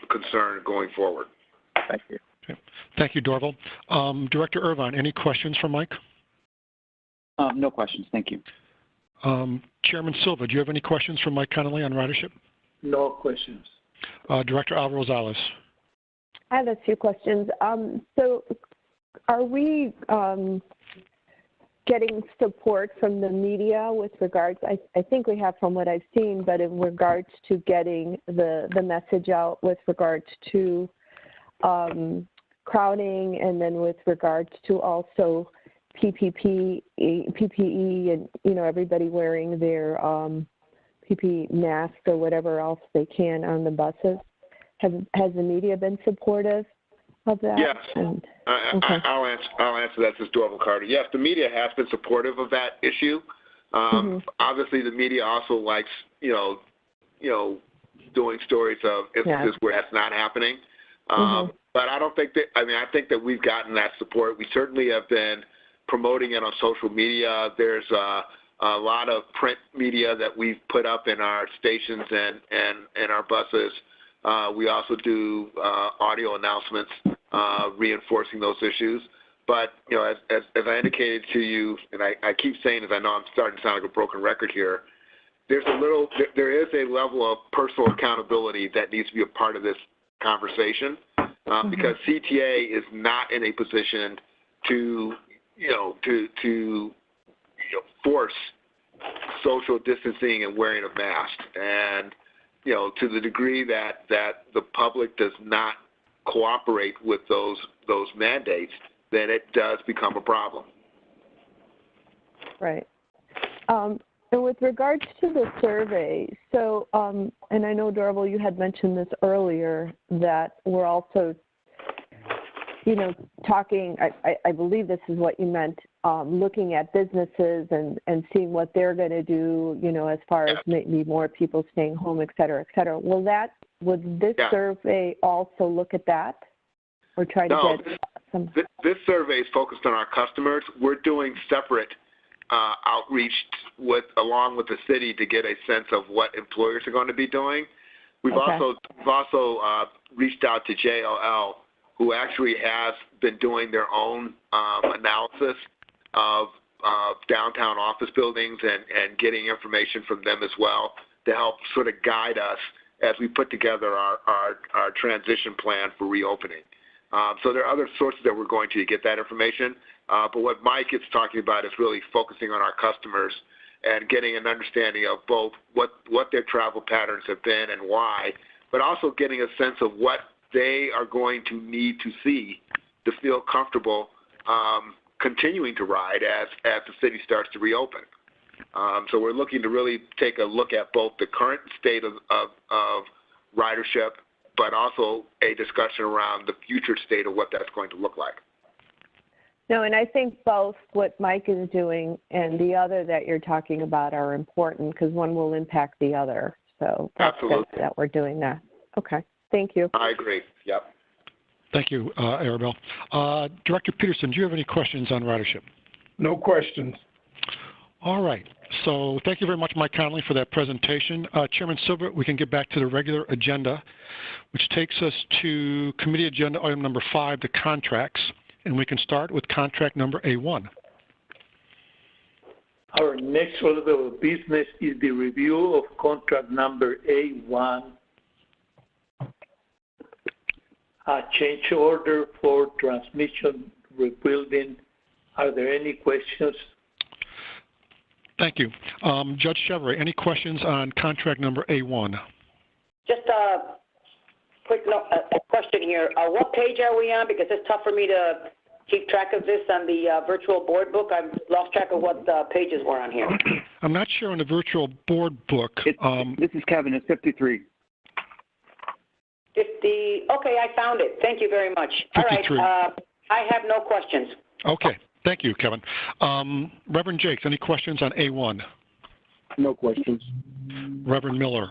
concern going forward. Thank you. Okay. Thank you, Dorval. Director Irvine, any questions for Mike? No questions. Thank you. Chairman Silva, do you have any questions for Mike Connolly on ridership? No questions. Director Alvarez-Rosales. I have a few questions. So are we getting support from the media with regards, I think we have from what I've seen, but in regards to getting the message out with regards to crowding, and then with regards to also PPE and, everybody wearing their PPE masks or whatever else they can on the buses? Has the media been supportive of that? Yes. Okay. I'll answer that. This is Dorval Carter. Yes, the media has been supportive of that issue. Obviously, the media also likes, doing stories of instances where that's not happening. But I don't think that, I think that we've gotten that support. We certainly have been promoting it on social media. There's a lot of print media that we've put up in our stations and our buses. We also do audio announcements reinforcing those issues. But, as I indicated to you, and I keep saying, as I know I'm starting to sound like a broken record here, there is a level of personal accountability that needs to be a part of this conversation, because CTA is not in a position to force social distancing and wearing a mask. And, to the degree that the public does not cooperate with those mandates, then it does become a problem. Right. And with regards to the survey, so, and I know, Dorval, you had mentioned this earlier, that we're also, talking, I believe this is what you meant, looking at businesses and seeing what they're going to do, as far as maybe more people staying home, et cetera, et cetera. Would this survey also look at that? or try to get some? This survey is focused on our customers. We're doing separate outreach along with the city to get a sense of what employers are going to be doing. We've also reached out to JLL, who actually has been doing their own analysis of downtown office buildings and getting information from them as well to help sort of guide us as we put together our transition plan for reopening. So there are other sources that we're going to get that information. But what Mike is talking about is really focusing on our customers and getting an understanding of both what their travel patterns have been and why, but also getting a sense of what they are going to need to see to feel comfortable continuing to ride as the city starts to reopen. So we're looking to really take a look at both the current state of ridership, but also a discussion around the future state of what that's going to look like. No, and I think both what Mike is doing and the other that you're talking about are important because one will impact the other. So that's good that we're doing that. Okay, thank you. I agree. Yep. Thank you, Arabelle. Director Peterson, do you have any questions on ridership? No questions. All right. So thank you very much, Mike Connolly, for that presentation. Chairman Silva, we can get back to the regular agenda, which takes us to committee agenda item number 5, the contracts. And we can start with contract number A1. Our next order of business is the review of contract number A1, a change order for transmission rebuilding. Are there any questions? Thank you. Judge Chevrolet, any questions on contract number A1? Just a quick question here. What page are we on? Because it's tough for me to keep track of this on the virtual board book. I've lost track of what pages were on here. I'm not sure on the virtual board book. This is Kevin. It's 53. 50. Okay, I found it. Thank you very much. 53. All right. I have no questions. Okay. Thank you, Kevin. Reverend Jakes, any questions on A1? No questions. Reverend Miller.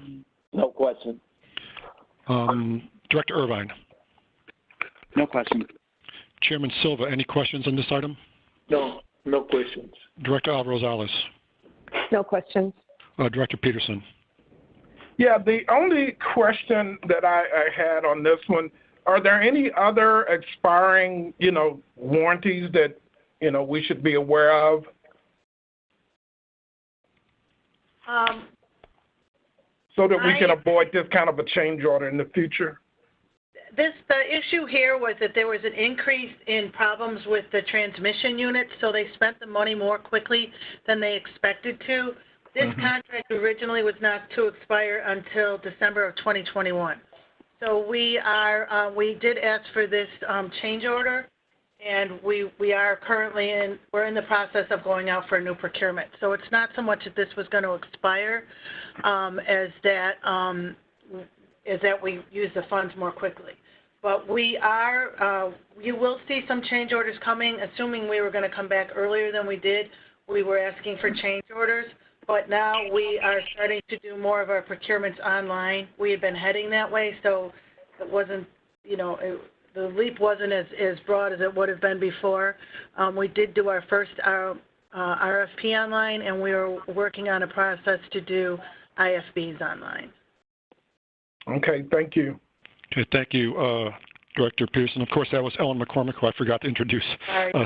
No question. Director Irvine. No question. Chairman Silva, any questions on this item? No questions. Director Alvarez-Rosales. No questions. Director Peterson. Yeah, the only question that I had on this one, are there any other expiring, warranties that, we should be aware of? So that we can avoid this kind of a change order in the future? The issue here was that there was an increase in problems with the transmission units, so they spent the money more quickly than they expected to. This contract originally was not to expire until December of 2021. So we did ask for this change order, and we are currently we're in the process of going out for a new procurement. So it's not so much that this was going to expire as that we use the funds more quickly. But we are, you will see some change orders coming, assuming we were going to come back earlier than we did. We were asking for change orders, but now we are starting to do more of our procurements online. We had been heading that way, so it wasn't, the leap wasn't as broad as it would have been before. We did do our first RFP online, and we are working on a process to do IFBs online. Okay, thank you. Okay, thank you, Director Peterson. Of course, that was Ellen McCormick, who I forgot to introduce,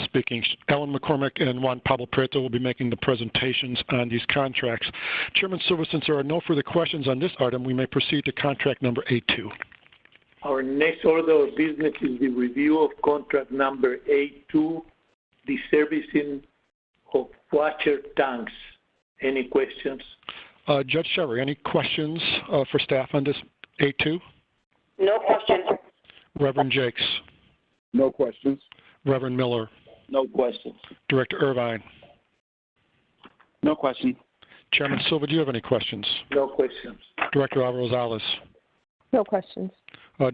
speaking. Ellen McCormick and Juan Pablo Prieto will be making the presentations on these contracts. Chairman Silva, since there are no further questions on this item, we may proceed to contract number A2. Our next order of business is the review of contract number A2, the servicing of washer tanks. Any questions? Judge Chevrolet, any questions for staff on this A2? No questions. Reverend Jakes. No questions. Reverend Miller. No questions. Director Irvine. No question. Chairman Silva, do you have any questions? No questions. Director Alvarez-Rosales. No questions.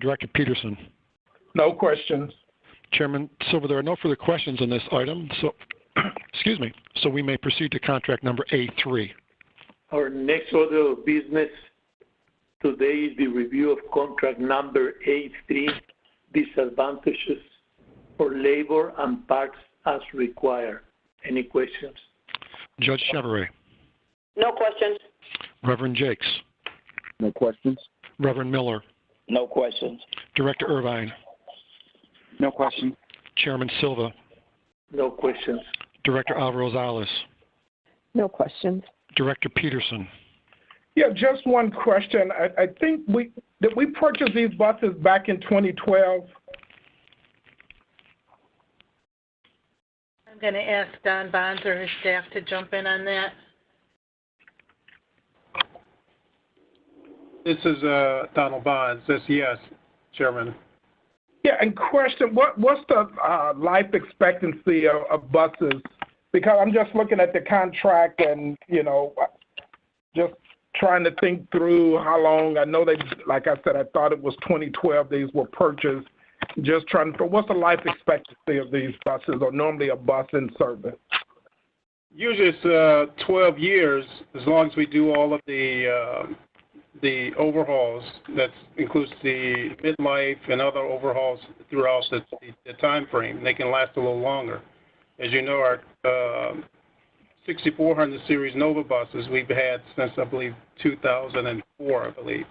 Director Peterson. No questions. Chairman Silva, there are no further questions on this item, so excuse me. So we may proceed to contract number A3. Our next order of business today is the review of contract number A3, disadvantageous for labor and parts as required. Any questions? Judge Chevrolet. No questions. Reverend Jakes. No questions. Reverend Miller. No questions. Director Irvine. No questions. Chairman Silva. No questions. Director Alvarez-Rosales. No questions. Director Peterson. Yeah, just one question. I think did we purchase these buses back in 2012? I'm going to ask Don Bonds or his staff to jump in on that. This is Donald Bonds. That's yes, Chairman. Yeah, and question, what's the life expectancy of buses? Because I'm just looking at the contract and, you know, just trying to think through how long. I know they, like I said, I thought it was 2012 these were purchased. Just trying to, what's the life expectancy of these buses, or normally a bus in service? Usually it's 12 years, as long as we do all of the overhauls. That includes the midlife and other overhauls throughout the time frame. They can last a little longer. As you know, our 6400 series Nova buses we've had since, I believe, 2004, I believe.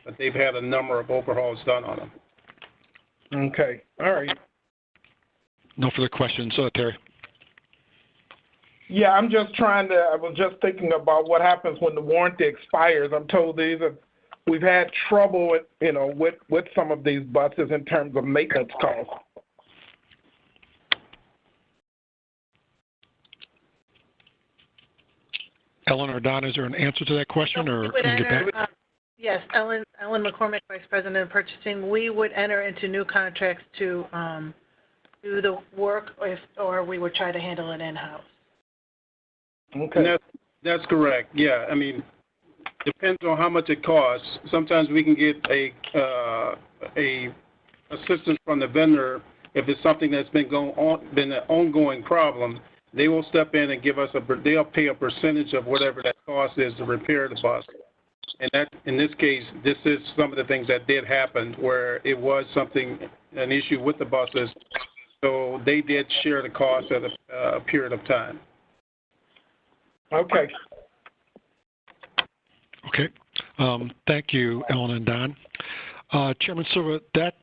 But they've had a number of overhauls done on them. Okay. All right. No further questions, Terry. Yeah, I was just thinking about what happens when the warranty expires. I'm told we've had trouble with some of these buses in terms of maintenance costs. Ellen or Don, is there an answer to that question, or can you get back? Yes, Ellen McCormick, Vice President of Purchasing. We would enter into new contracts to do the work, or we would try to handle it in-house. Okay. And that's correct. Yeah, I mean, depends on how much it costs. Sometimes we can get a assistance from the vendor if it's something that's been an ongoing problem. They will step in and give us they'll pay a percentage of whatever that cost is to repair the bus. And that, in this case, this is some of the things that did happen where it was an issue with the buses. So they did share the cost at a period of time. Okay. Okay. Thank you, Ellen and Don. Chairman Silva, that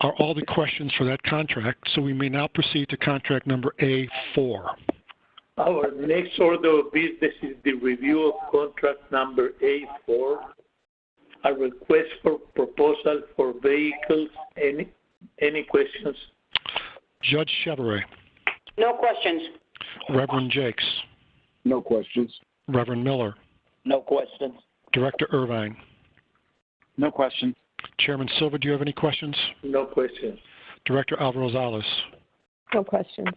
are all the questions for that contract, so we may now proceed to contract number A4. Our next order of business is the review of contract number A4, a request for proposal for vehicles. Any questions? Judge Chevrolet. No questions. Reverend Jakes. No questions. Reverend Miller. No questions. Director Irvine. No questions. Chairman Silva, do you have any questions? No questions. Director Alvarez-Rosales. No questions.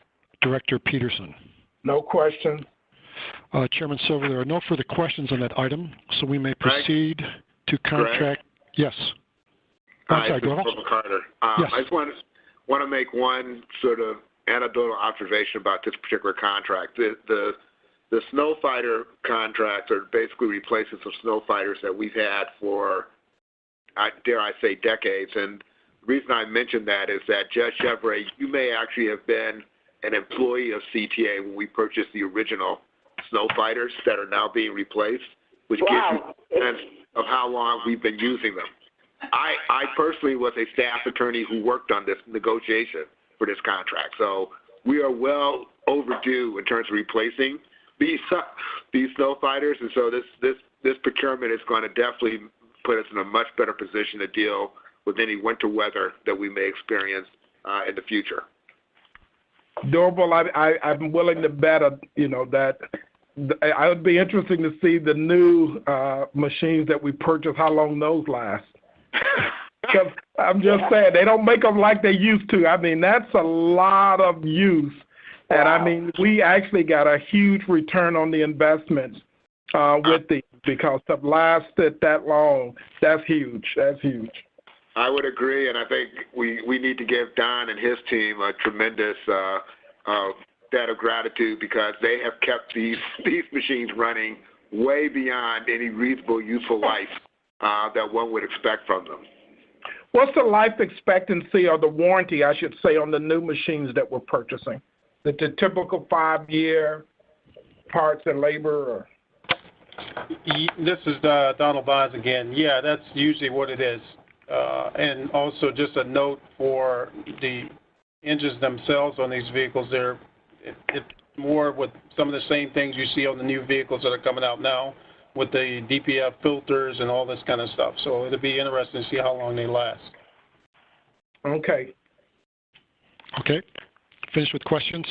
Director Peterson. No questions. Chairman Silva, there are no further questions on that item, so we may proceed to contract. Yes. Hi, this is Corporal Carter. Yes. I just want to make one sort of anecdotal observation about this particular contract. The snow fighter contracts are basically replacing some snow fighters that we've had for, dare I say, decades. And the reason I mention that is that, Judge Chevrolet, you may actually have been an employee of CTA when we purchased the original snow fighters that are now being replaced, which gives you a sense of how long we've been using them. I personally was a staff attorney who worked on this negotiation for this contract. So we are well overdue in terms of replacing these snow fighters, and so this procurement is going to definitely put us in a much better position to deal with any winter weather that we may experience in the future. Durable, I'm willing to bet, that I would be interesting to see the new machines that we purchase, how long those last. Because I'm just saying, they don't make them like they used to. I mean, that's a lot of use. And I mean, we actually got a huge return on the investment with these, because to last it that long, that's huge. That's huge. I would agree, and I think we need to give Don and his team a tremendous debt of gratitude, because they have kept these machines running way beyond any reasonable useful life that one would expect from them. What's the life expectancy or the warranty, I should say, on the new machines that we're purchasing? The typical 5-year parts and labor? Or? This is Donald Bonds again. Yeah, that's usually what it is. And also just a note for the engines themselves on these vehicles, it's more with some of the same things you see on the new vehicles that are coming out now with the DPF filters and all this kind of stuff. So it'll be interesting to see how long they last. Okay. Okay. Finished with questions.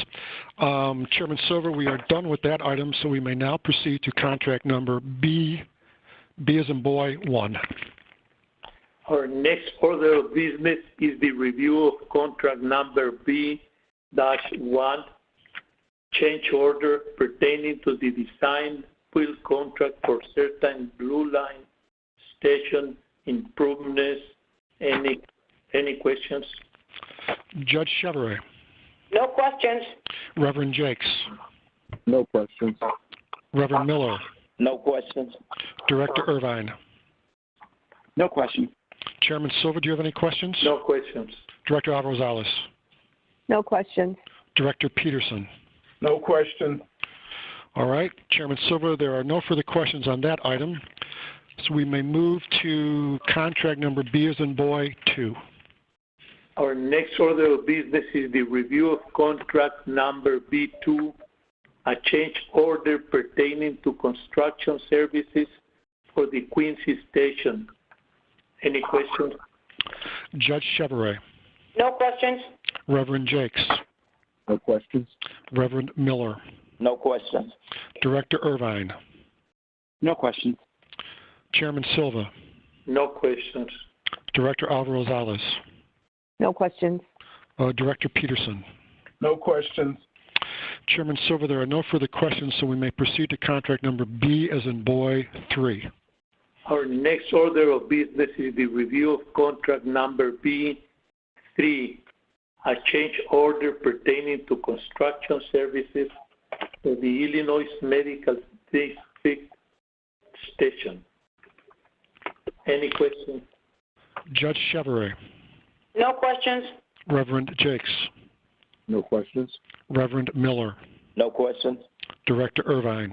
Chairman Silver, we are done with that item, so we may now proceed to contract number B as in boy, 1. Our next order of business is the review of contract number B-1, change order pertaining to the design build contract for certain Blue Line station improvements. Any questions? Judge Chevrolet. No questions. Reverend Jakes. No questions. Reverend Miller. No questions. Director Irvine. No question. Chairman Silver, do you have any questions? No questions. Director Alvarez-Rosales. No questions. Director Peterson. No question. All right. Chairman Silver, there are no further questions on that item. So we may move to contract number B as in boy, 2. Our next order of business is the review of contract number B2, a change order pertaining to construction services for the Quincy station. Any questions? Judge Chevrolet. No questions. Reverend Jakes. No questions. Reverend Miller. No questions. Director Irvine. No questions. Chairman Silva. No questions. Director Alvarez-Rosales. No questions. Director Peterson. No questions. Chairman Silva, there are no further questions, so we may proceed to contract number B as in boy, 3. Our next order of business is the review of contract number B3, a change order pertaining to construction services for the Illinois Medical District Station. Any questions? Judge Chevrolet. No questions. Reverend Jakes. No questions. Reverend Miller. No questions. Director Irvine.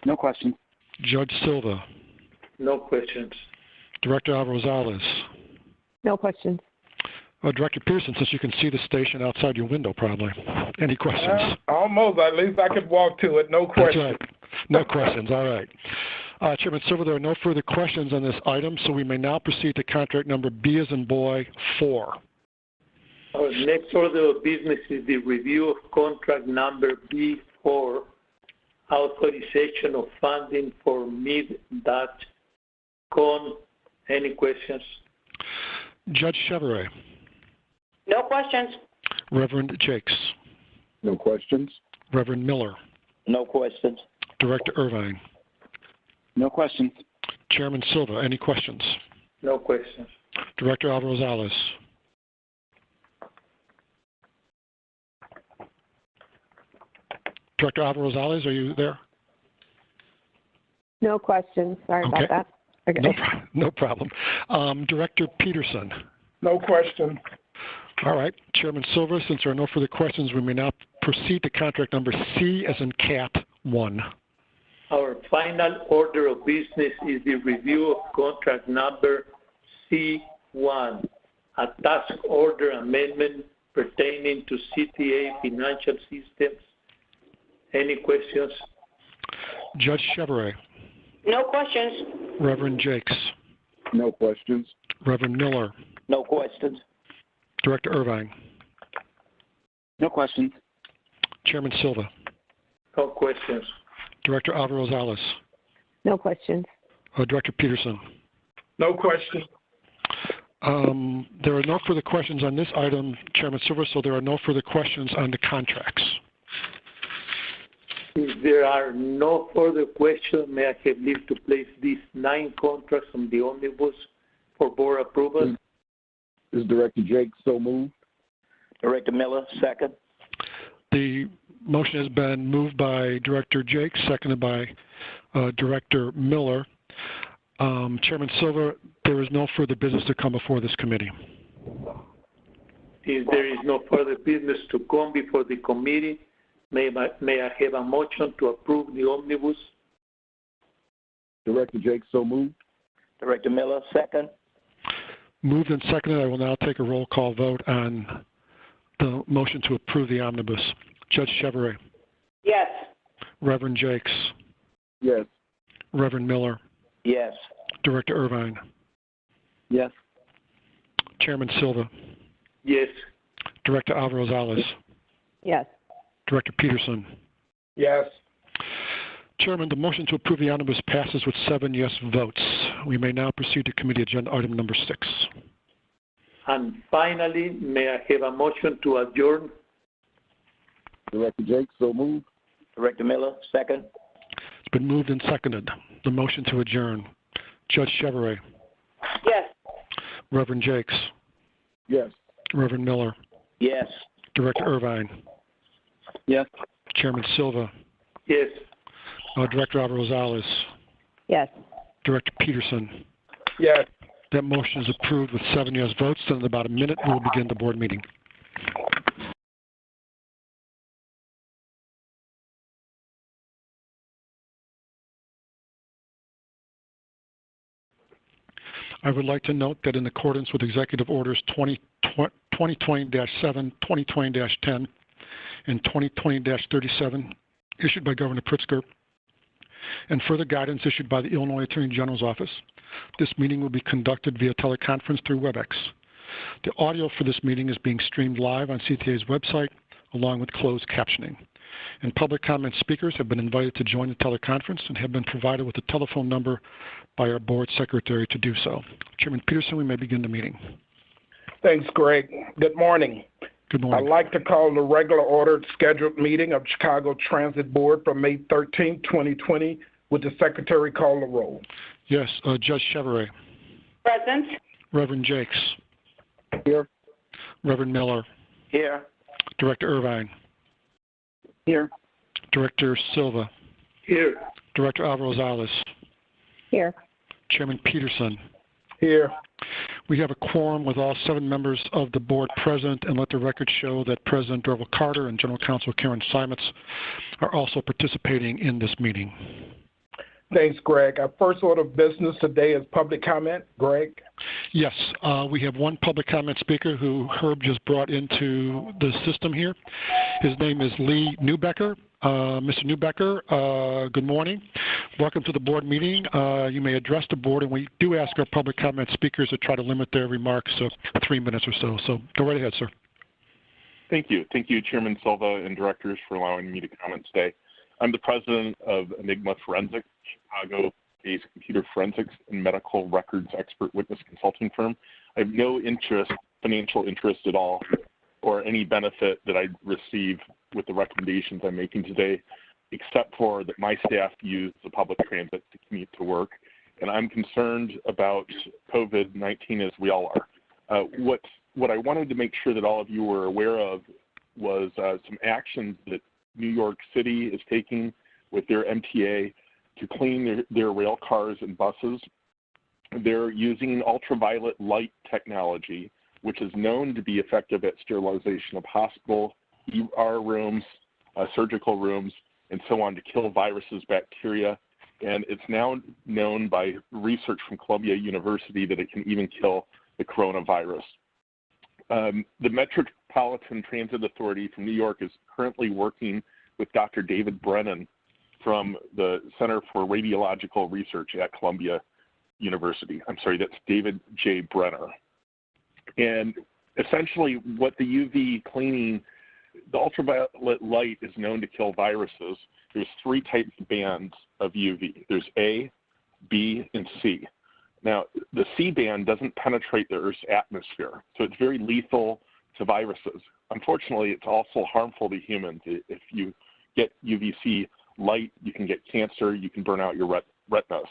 No questions. Judge Silva. No questions. Director Alvarez-Rosales. No questions. Director Pearson, since you can see the station outside your window probably. Any questions? Almost. At least I could walk to it. No questions. That's right. No questions. All right. Chairman Silver, there are no further questions on this item, so we may now proceed to contract number B as in boy, 4. Our next order of business is the review of contract number B4, authorization of funding for Mid-Con. Any questions? Judge Chevrolet. No questions. Reverend Jakes. No questions. Reverend Miller. No questions. Director Irvine. No questions. Chairman Silva, any questions? No questions. Director Alvarez-Rosales. Director Alvarez-Rosales, are you there? No questions. Sorry Okay. about that. Okay. No problem. Director Peterson. No question. All right. Chairman Silver, since there are no further questions, we may now proceed to contract number C as in cat, 1. Our final order of business is the review of contract number C1, a task order amendment pertaining to CTA Financial Systems. Any questions? Judge Chevrolet. No questions. Reverend Jakes. No questions. Reverend Miller. No questions. Director Irvine. No questions. Chairman Silva. No questions. Director Alvarez-Rosales. No questions. Director Peterson. No question. There are no further questions on this item, Chairman Silver, so there are no further questions on the contracts. If there are no further questions, may I have leave to place these 9 contracts on the omnibus for board approval? Is Director Jakes so moved? Director Miller, second. The motion has been moved by Director Jakes, seconded by Director Miller. Chairman Silver, There is no further business to come before this committee. If there is no further business to come before the committee, may I have a motion to approve the omnibus? Director Jakes, so moved. Director Miller, second. Moved and seconded. I will now take a roll call vote on the motion to approve the omnibus. Judge Chevrolet. Yes. Reverend Jakes. Yes. Reverend Miller. Yes. Director Irvine. Yes. Chairman Silva. Yes. Director Alvarez-Rosales. Yes. Director Peterson. Yes. Chairman, the motion to approve the omnibus passes with 7 yes votes. We may now proceed to committee agenda item number 6. And finally, may I have a motion to adjourn? Director Jakes, so moved. Director Miller, second. It's been moved and seconded. The motion to adjourn. Judge Chevrolet. Yes. Reverend Jakes. Yes. Reverend Miller. Yes. Director Irvine. Yes. Chairman Silva. Yes. Director Alvarez-Rosales. Yes. Director Peterson. Yes. That motion is approved with 7 yes votes. And in about a minute, we will begin the board meeting. I would like to note that in accordance with Executive Orders 2020-7, 2020-10, and 2020-37, issued by Governor Pritzker, and further guidance issued by the Illinois Attorney General's Office, this meeting will be conducted via teleconference through WebEx. The audio for this meeting is being streamed live on CTA's website, along with closed captioning. And public comment speakers have been invited to join the teleconference and have been provided with a telephone number by our board secretary to do so. Chairman Peterson, we may begin the meeting. Thanks, Greg. Good morning. Good morning. I'd like to call the regular ordered scheduled meeting of Chicago Transit Board for May 13, 2020. Would the secretary call the roll? Yes, Judge Chevrolet. Present. Reverend Jakes. Here. Reverend Miller. Here. Director Irvine. Here. Director Silva. Here. Director Alvarez-Rosales. Here. Chairman Peterson. Here. We have a quorum with all 7 members of the board present, and let the record show that President Dorval Carter and General Counsel Karen Simons are also participating in this meeting. Thanks, Greg. Our first order of business today is public comment. Greg? Yes, we have one public comment speaker who Herb just brought into the system here. His name is Lee Newbecker. Mr. Newbecker, good morning. Welcome to the board meeting. You may address the board, and we do ask our public comment speakers to try to limit their remarks to 3 minutes or so. So go right ahead, sir. Thank you. Thank you, Chairman Silva and directors, for allowing me to comment today. I'm the president of Enigma Forensics, Chicago-based computer forensics and medical records expert witness consulting firm. I have no interest, financial interest at all, or any benefit that I receive with the recommendations I'm making today, except for that my staff use the public transit to commute to work. And I'm concerned about COVID-19 as we all are. What I wanted to make sure that all of you were aware of was some actions that New York City is taking with their MTA to clean their rail cars and buses. They're using ultraviolet light technology, which is known to be effective at sterilization of hospital, ER rooms, surgical rooms, and so on, to kill viruses, bacteria. And it's now known by research from Columbia University that it can even kill the coronavirus. The Metropolitan Transit Authority from New York is currently working with Dr. David Brennan from the Center for Radiological Research at Columbia University. I'm sorry, that's David J. Brenner. And essentially what the UV cleaning, the ultraviolet light is known to kill viruses. There's 3 types of bands of UV. There's A, B, and C. Now, the C band doesn't penetrate the Earth's atmosphere, so it's very lethal to viruses. Unfortunately, it's also harmful to humans. If you get UVC light, you can get cancer, you can burn out your retinas.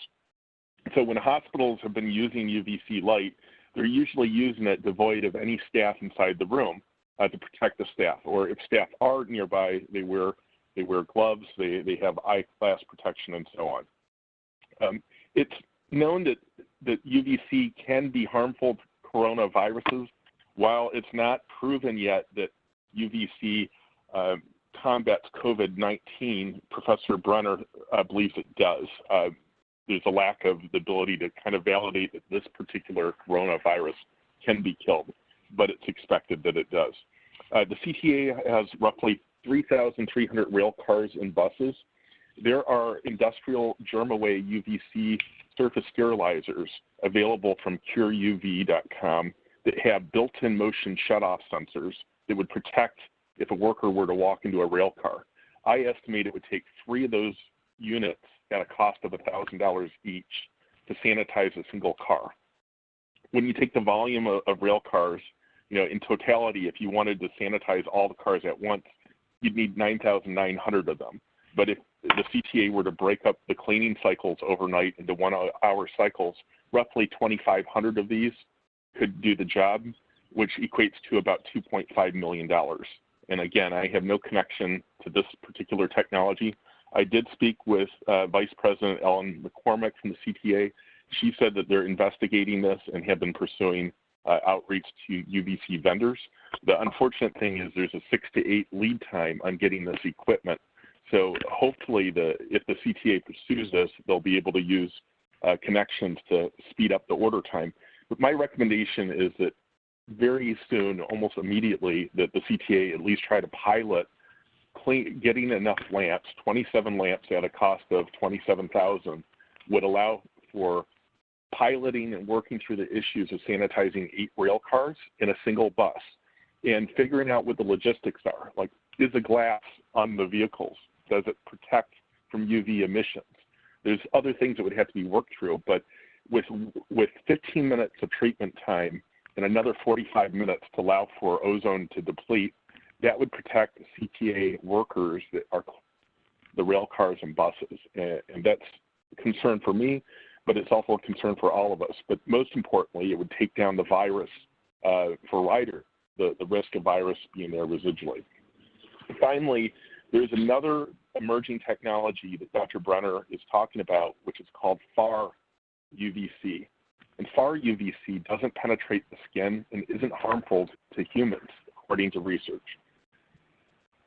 So when hospitals have been using UVC light, they're usually using it devoid of any staff inside the room to protect the staff. Or if staff are nearby, they wear gloves, they have eye glass protection, and so on. It's known that UVC can be harmful to coronaviruses. While it's not proven yet that UVC combats COVID-19, Professor Brenner believes it does. There's a lack of the ability to kind of validate that this particular coronavirus can be killed, but it's expected that it does. The CTA has roughly 3,300 rail cars and buses. There are industrial germ-away UVC surface sterilizers available from cureuv.com that have built-in motion shutoff sensors that would protect if a worker were to walk into a rail car. I estimate it would take 3 of those units at a cost of $1,000 each to sanitize a single car. When you take the volume of rail cars, in totality, if you wanted to sanitize all the cars at once, you'd need 9,900 of them. But if the CTA were to break up the cleaning cycles overnight into 1-hour cycles, roughly 2,500 of these could do the job, which equates to about $2.5 million. And again, I have no connection to this particular technology. I did speak with Vice President Ellen McCormick from the CTA. She said that they're investigating this and have been pursuing outreach to UVC vendors. The unfortunate thing is there's a 6 to 8 lead time on getting this equipment. So hopefully if the CTA pursues this, they'll be able to use connections to speed up the order time. But my recommendation is that very soon, almost immediately, that the CTA at least try to pilot getting enough lamps, 27 lamps at a cost of $27,000 would allow for piloting and working through the issues of sanitizing 8 rail cars in a single bus and figuring out what the logistics are. Like, is the glass on the vehicles? Does it protect from UV emissions? There's other things that would have to be worked through, but with 15 minutes of treatment time and another 45 minutes to allow for ozone to deplete, that would protect the CTA workers that are the rail cars and buses. And that's a concern for me, but it's also a concern for all of us. But most importantly, it would take down the virus for Ryder, the risk of virus being there residually. Finally, there's another emerging technology that Dr. Brenner is talking about, which is called FAR UVC. And FAR UVC doesn't penetrate the skin and isn't harmful to humans, according to research.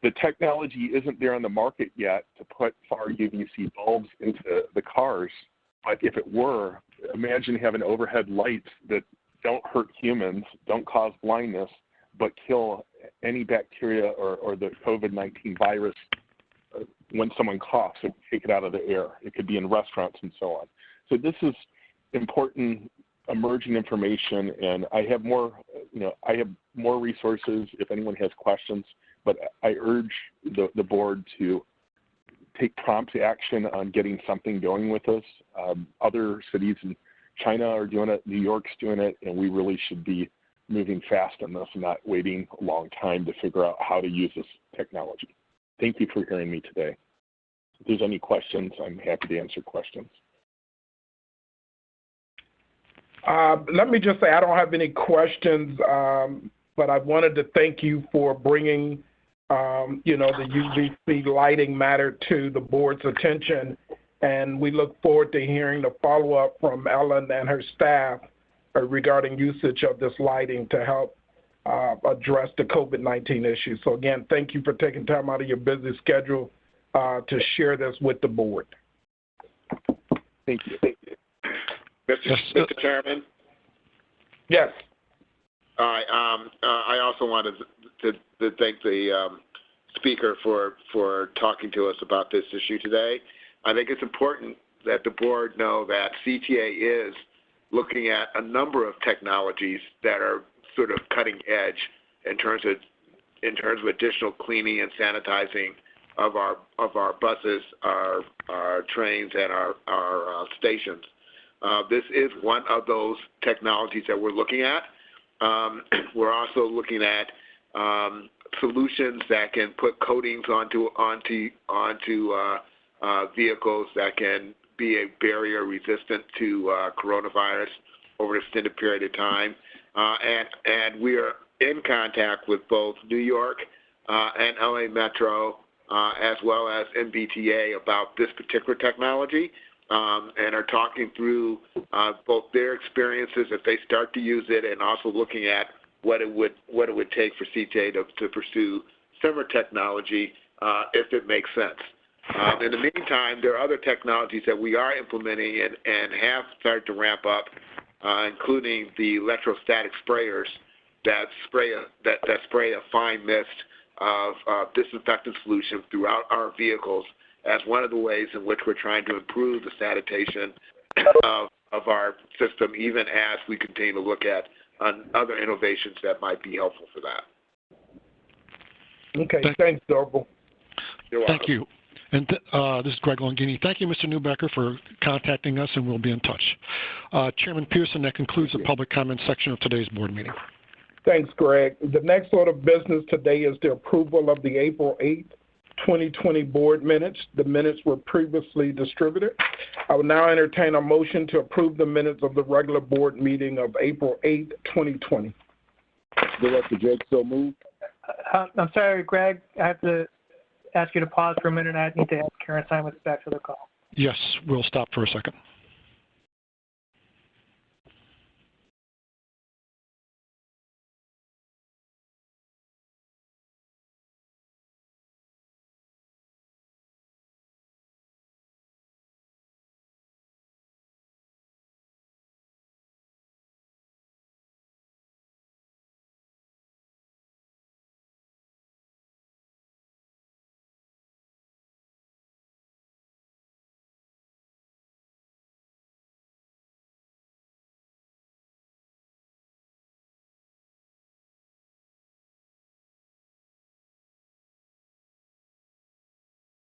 The technology isn't there on the market yet to put FAR UVC bulbs into the cars, but if it were, imagine having overhead lights that don't hurt humans, don't cause blindness, but kill any bacteria or the COVID-19 virus when someone coughs and take it out of the air. It could be in restaurants and so on. So this is important emerging information, and I have more, resources if anyone has questions, but I urge the board to take prompt action on getting something going with this. Other cities in China are doing it, New York's doing it, and we really should be moving fast on this and not waiting a long time to figure out how to use this technology. Thank you for hearing me today. If there's any questions, I'm happy to answer questions. Let me just say I don't have any questions, but I wanted to thank you for bringing, the UVC lighting matter to the board's attention, and we look forward to hearing the follow-up from Ellen and her staff regarding usage of this lighting to help address the COVID-19 issue. So again, thank you for taking time out of your busy schedule to share this with the board. Thank you. Mr. Chairman? Yes. All right. I also wanted to thank the speaker for talking to us about this issue today. I think it's important that the board know that CTA is looking at a number of technologies that are sort of cutting edge in terms of additional cleaning and sanitizing of our buses, our trains, and our stations. This is one of those technologies that we're looking at. We're also looking at solutions that can put coatings onto vehicles that can be a barrier resistant to coronavirus over an extended period of time. And we are in contact with both New York and LA Metro as well as MBTA about this particular technology. and are talking through both their experiences if they start to use it, and also looking at what it would take for CTA to pursue similar technology if it makes sense. In the meantime, there are other technologies that we are implementing and have started to ramp up, including the electrostatic sprayers that spray a fine mist of disinfectant solution throughout our vehicles as one of the ways in which we're trying to improve the sanitation of our system, even as we continue to look at other innovations that might be helpful for that. Okay, thanks, Doble. You're welcome. Thank you. And this is Greg Longini. Thank you, Mr. Newbecker, for contacting us, and we'll be in touch. Chairman Pearson, that concludes the public comment section of today's board meeting. Thanks, Greg. The next order of business today is the approval of the April 8th, 2020 board minutes. The minutes were previously distributed. I will now entertain a motion to approve the minutes of the regular board meeting of April 8th, 2020. Director Jake, so moved. I'm sorry, Greg, I have to ask you to pause for a minute. I need to ask Karen Simons back to the call. Yes, we'll stop for a second.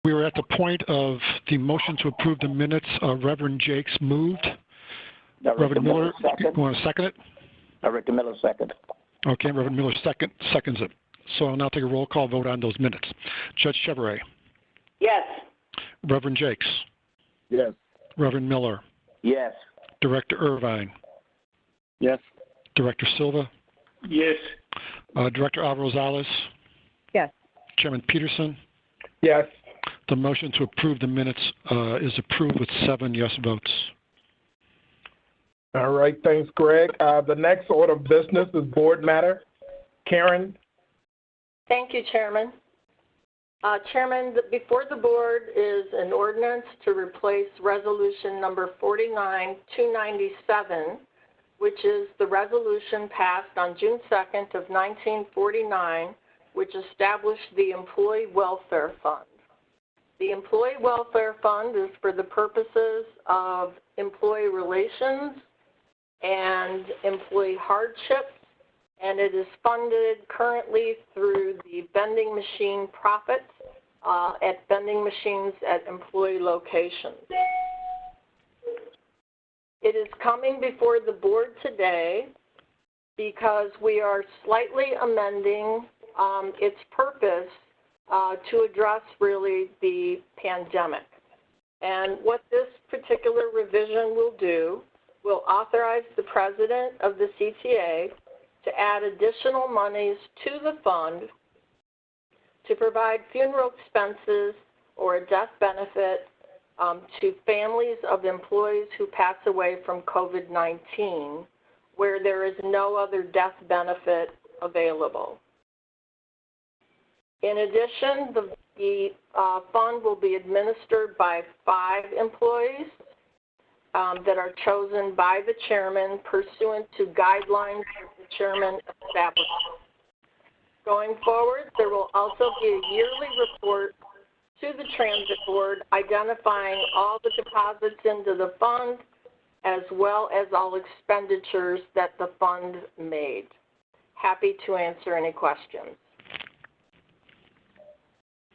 We were at the point of the motion to approve the minutes. Reverend Jakes moved. Reverend Miller, you want to second it? Director Miller, second. Okay, Reverend Miller seconds it. So I'll now take a roll call vote on those minutes. Judge Chevrolet. Yes. Reverend Jakes. Yes. Reverend Miller. Yes. Director Irvine. Yes. Director Silva. Yes. Director Alvarez-Rosales. Yes. Chairman Peterson. Yes. The motion to approve the minutes is approved with 7 yes votes. All right, thanks, Greg. The next order of business is board matter. Karen? Thank you, Chairman. Chairman, before the board is an ordinance to replace resolution number 49-297, which is the resolution passed on June 2nd of 1949, which established the Employee Welfare Fund. The Employee Welfare Fund is for the purposes of employee relations and employee hardships, and it is funded currently through the vending machine profits at vending machines at employee locations. It is coming before the board today because we are slightly amending its purpose to address really the pandemic. And what this particular revision will do will authorize the president of the CTA to add additional monies to the fund to provide funeral expenses or a death benefit to families of employees who pass away from COVID-19, where there is no other death benefit available. In addition, the fund will be administered by 5 employees that are chosen by the chairman pursuant to guidelines that the chairman established. Going forward, there will also be a yearly report to the Transit Board identifying all the deposits into the fund as well as all expenditures that the fund made. Happy to answer any questions.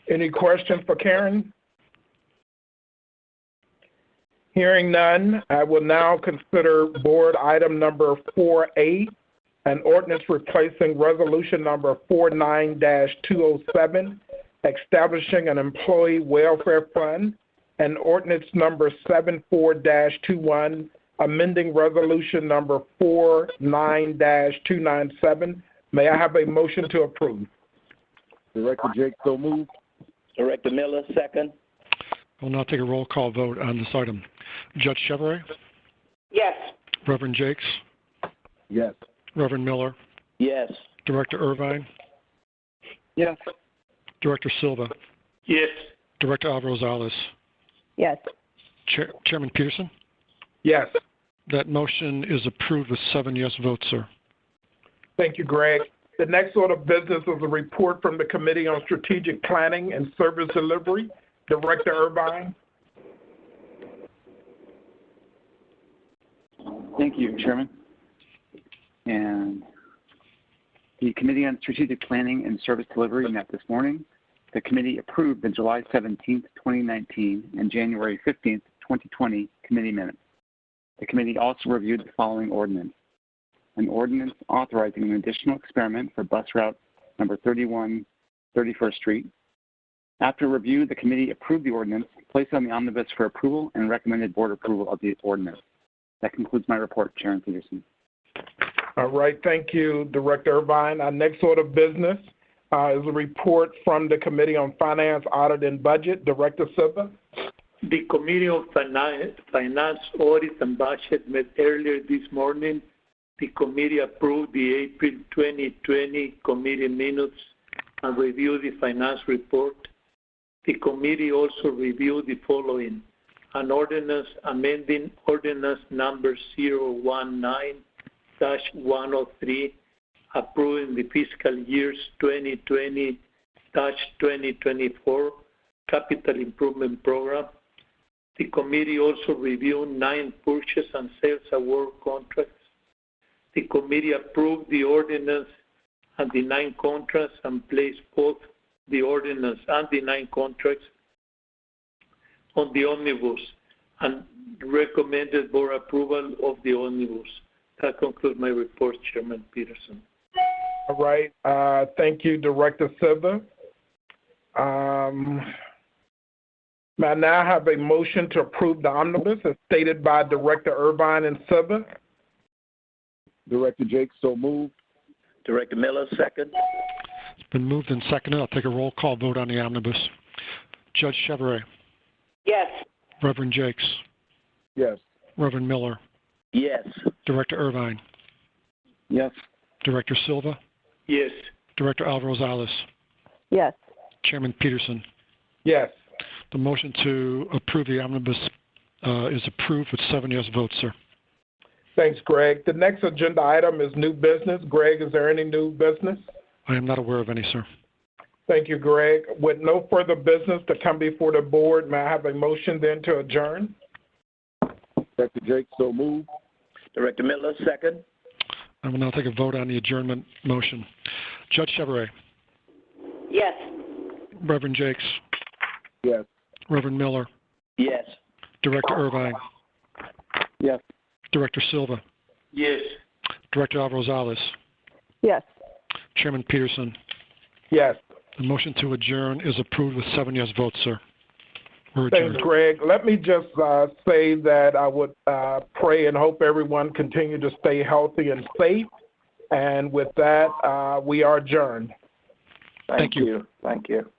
Any questions for Karen? Hearing none, I will now consider board item number 4A, an ordinance replacing resolution number 49-207, establishing an employee welfare fund, and ordinance number 74-21, amending resolution number 49-297. May I have a motion to approve? Director Jake, so moved. Director Miller, second. I'll now take a roll call vote on this item. Judge Chevrolet? Yes. Reverend Jakes? Yes. Reverend Miller? Yes. Director Irvine? Yes. Director Silva? Yes. Director Alvarez-Rosales? Yes. Chairman Peterson? Yes. That motion is approved with 7 yes votes, sir. Thank you, Greg. The next order of business is a report from the Committee on Strategic Planning and Service Delivery. Director Irvine. Thank you, Chairman. And the Committee on Strategic Planning and Service Delivery met this morning. The committee approved the July 17th, 2019 and January 15th, 2020 committee minutes. The committee also reviewed the following ordinance. An ordinance authorizing an additional experiment for bus route number 31 31st Street. After review, the committee approved the ordinance, placed it on the omnibus for approval, and recommended board approval of the ordinance. That concludes my report, Chairman Peterson. All right, thank you, Director Irvine. Our next order of business is a report from the Committee on Finance, Audit, and Budget. Director Silva. The Committee on Finance, Audit, and Budget met earlier this morning. The committee approved the April 2020 committee minutes and reviewed the finance report. The committee also reviewed the following: an ordinance amending ordinance number 019-103, approving the fiscal years 2020-2024 capital improvement program. The committee also reviewed 9 purchase and sales award contracts. The committee approved the ordinance and the 9 contracts and placed both the ordinance and the 9 contracts on the omnibus and recommended board approval of the omnibus. That concludes my report, Chairman Peterson. All right. Thank you, Director Silva. May I now have a motion to approve the omnibus as stated by Director Irvine and Silva? Director Jakes, so moved. Director Miller, second. It's been moved and seconded. I'll take a roll call vote on the omnibus. Judge Chevrolet? Yes. Reverend Jakes? Yes. Reverend Miller? Yes. Director Irvine? Yes. Director Silva? Yes. Director Alvarez-Rosales? Yes. Chairman Peterson? Yes. The motion to approve the omnibus is approved with 7 yes votes, sir. Thanks, Greg. The next agenda item is new business. Greg, is there any new business? I am not aware of any, sir. Thank you, Greg. With no further business to come before the board, may I have a motion then to adjourn? Director Jakes, so moved. Director Miller, second. I will now take a vote on the adjournment motion. Judge Chevrolet? Yes. Reverend Jakes? Yes. Reverend Miller? Yes. Director Irvine? Yes. Director Silva? Yes. Director Alvarez-Rosales? Yes. Chairman Peterson? Yes. The motion to adjourn is approved with 7 yes votes, sir. We're adjourned. Thanks, Greg. Let me just say that I would pray and hope everyone continue to stay healthy and safe. And with that, we are adjourned. Thank you. Thank you.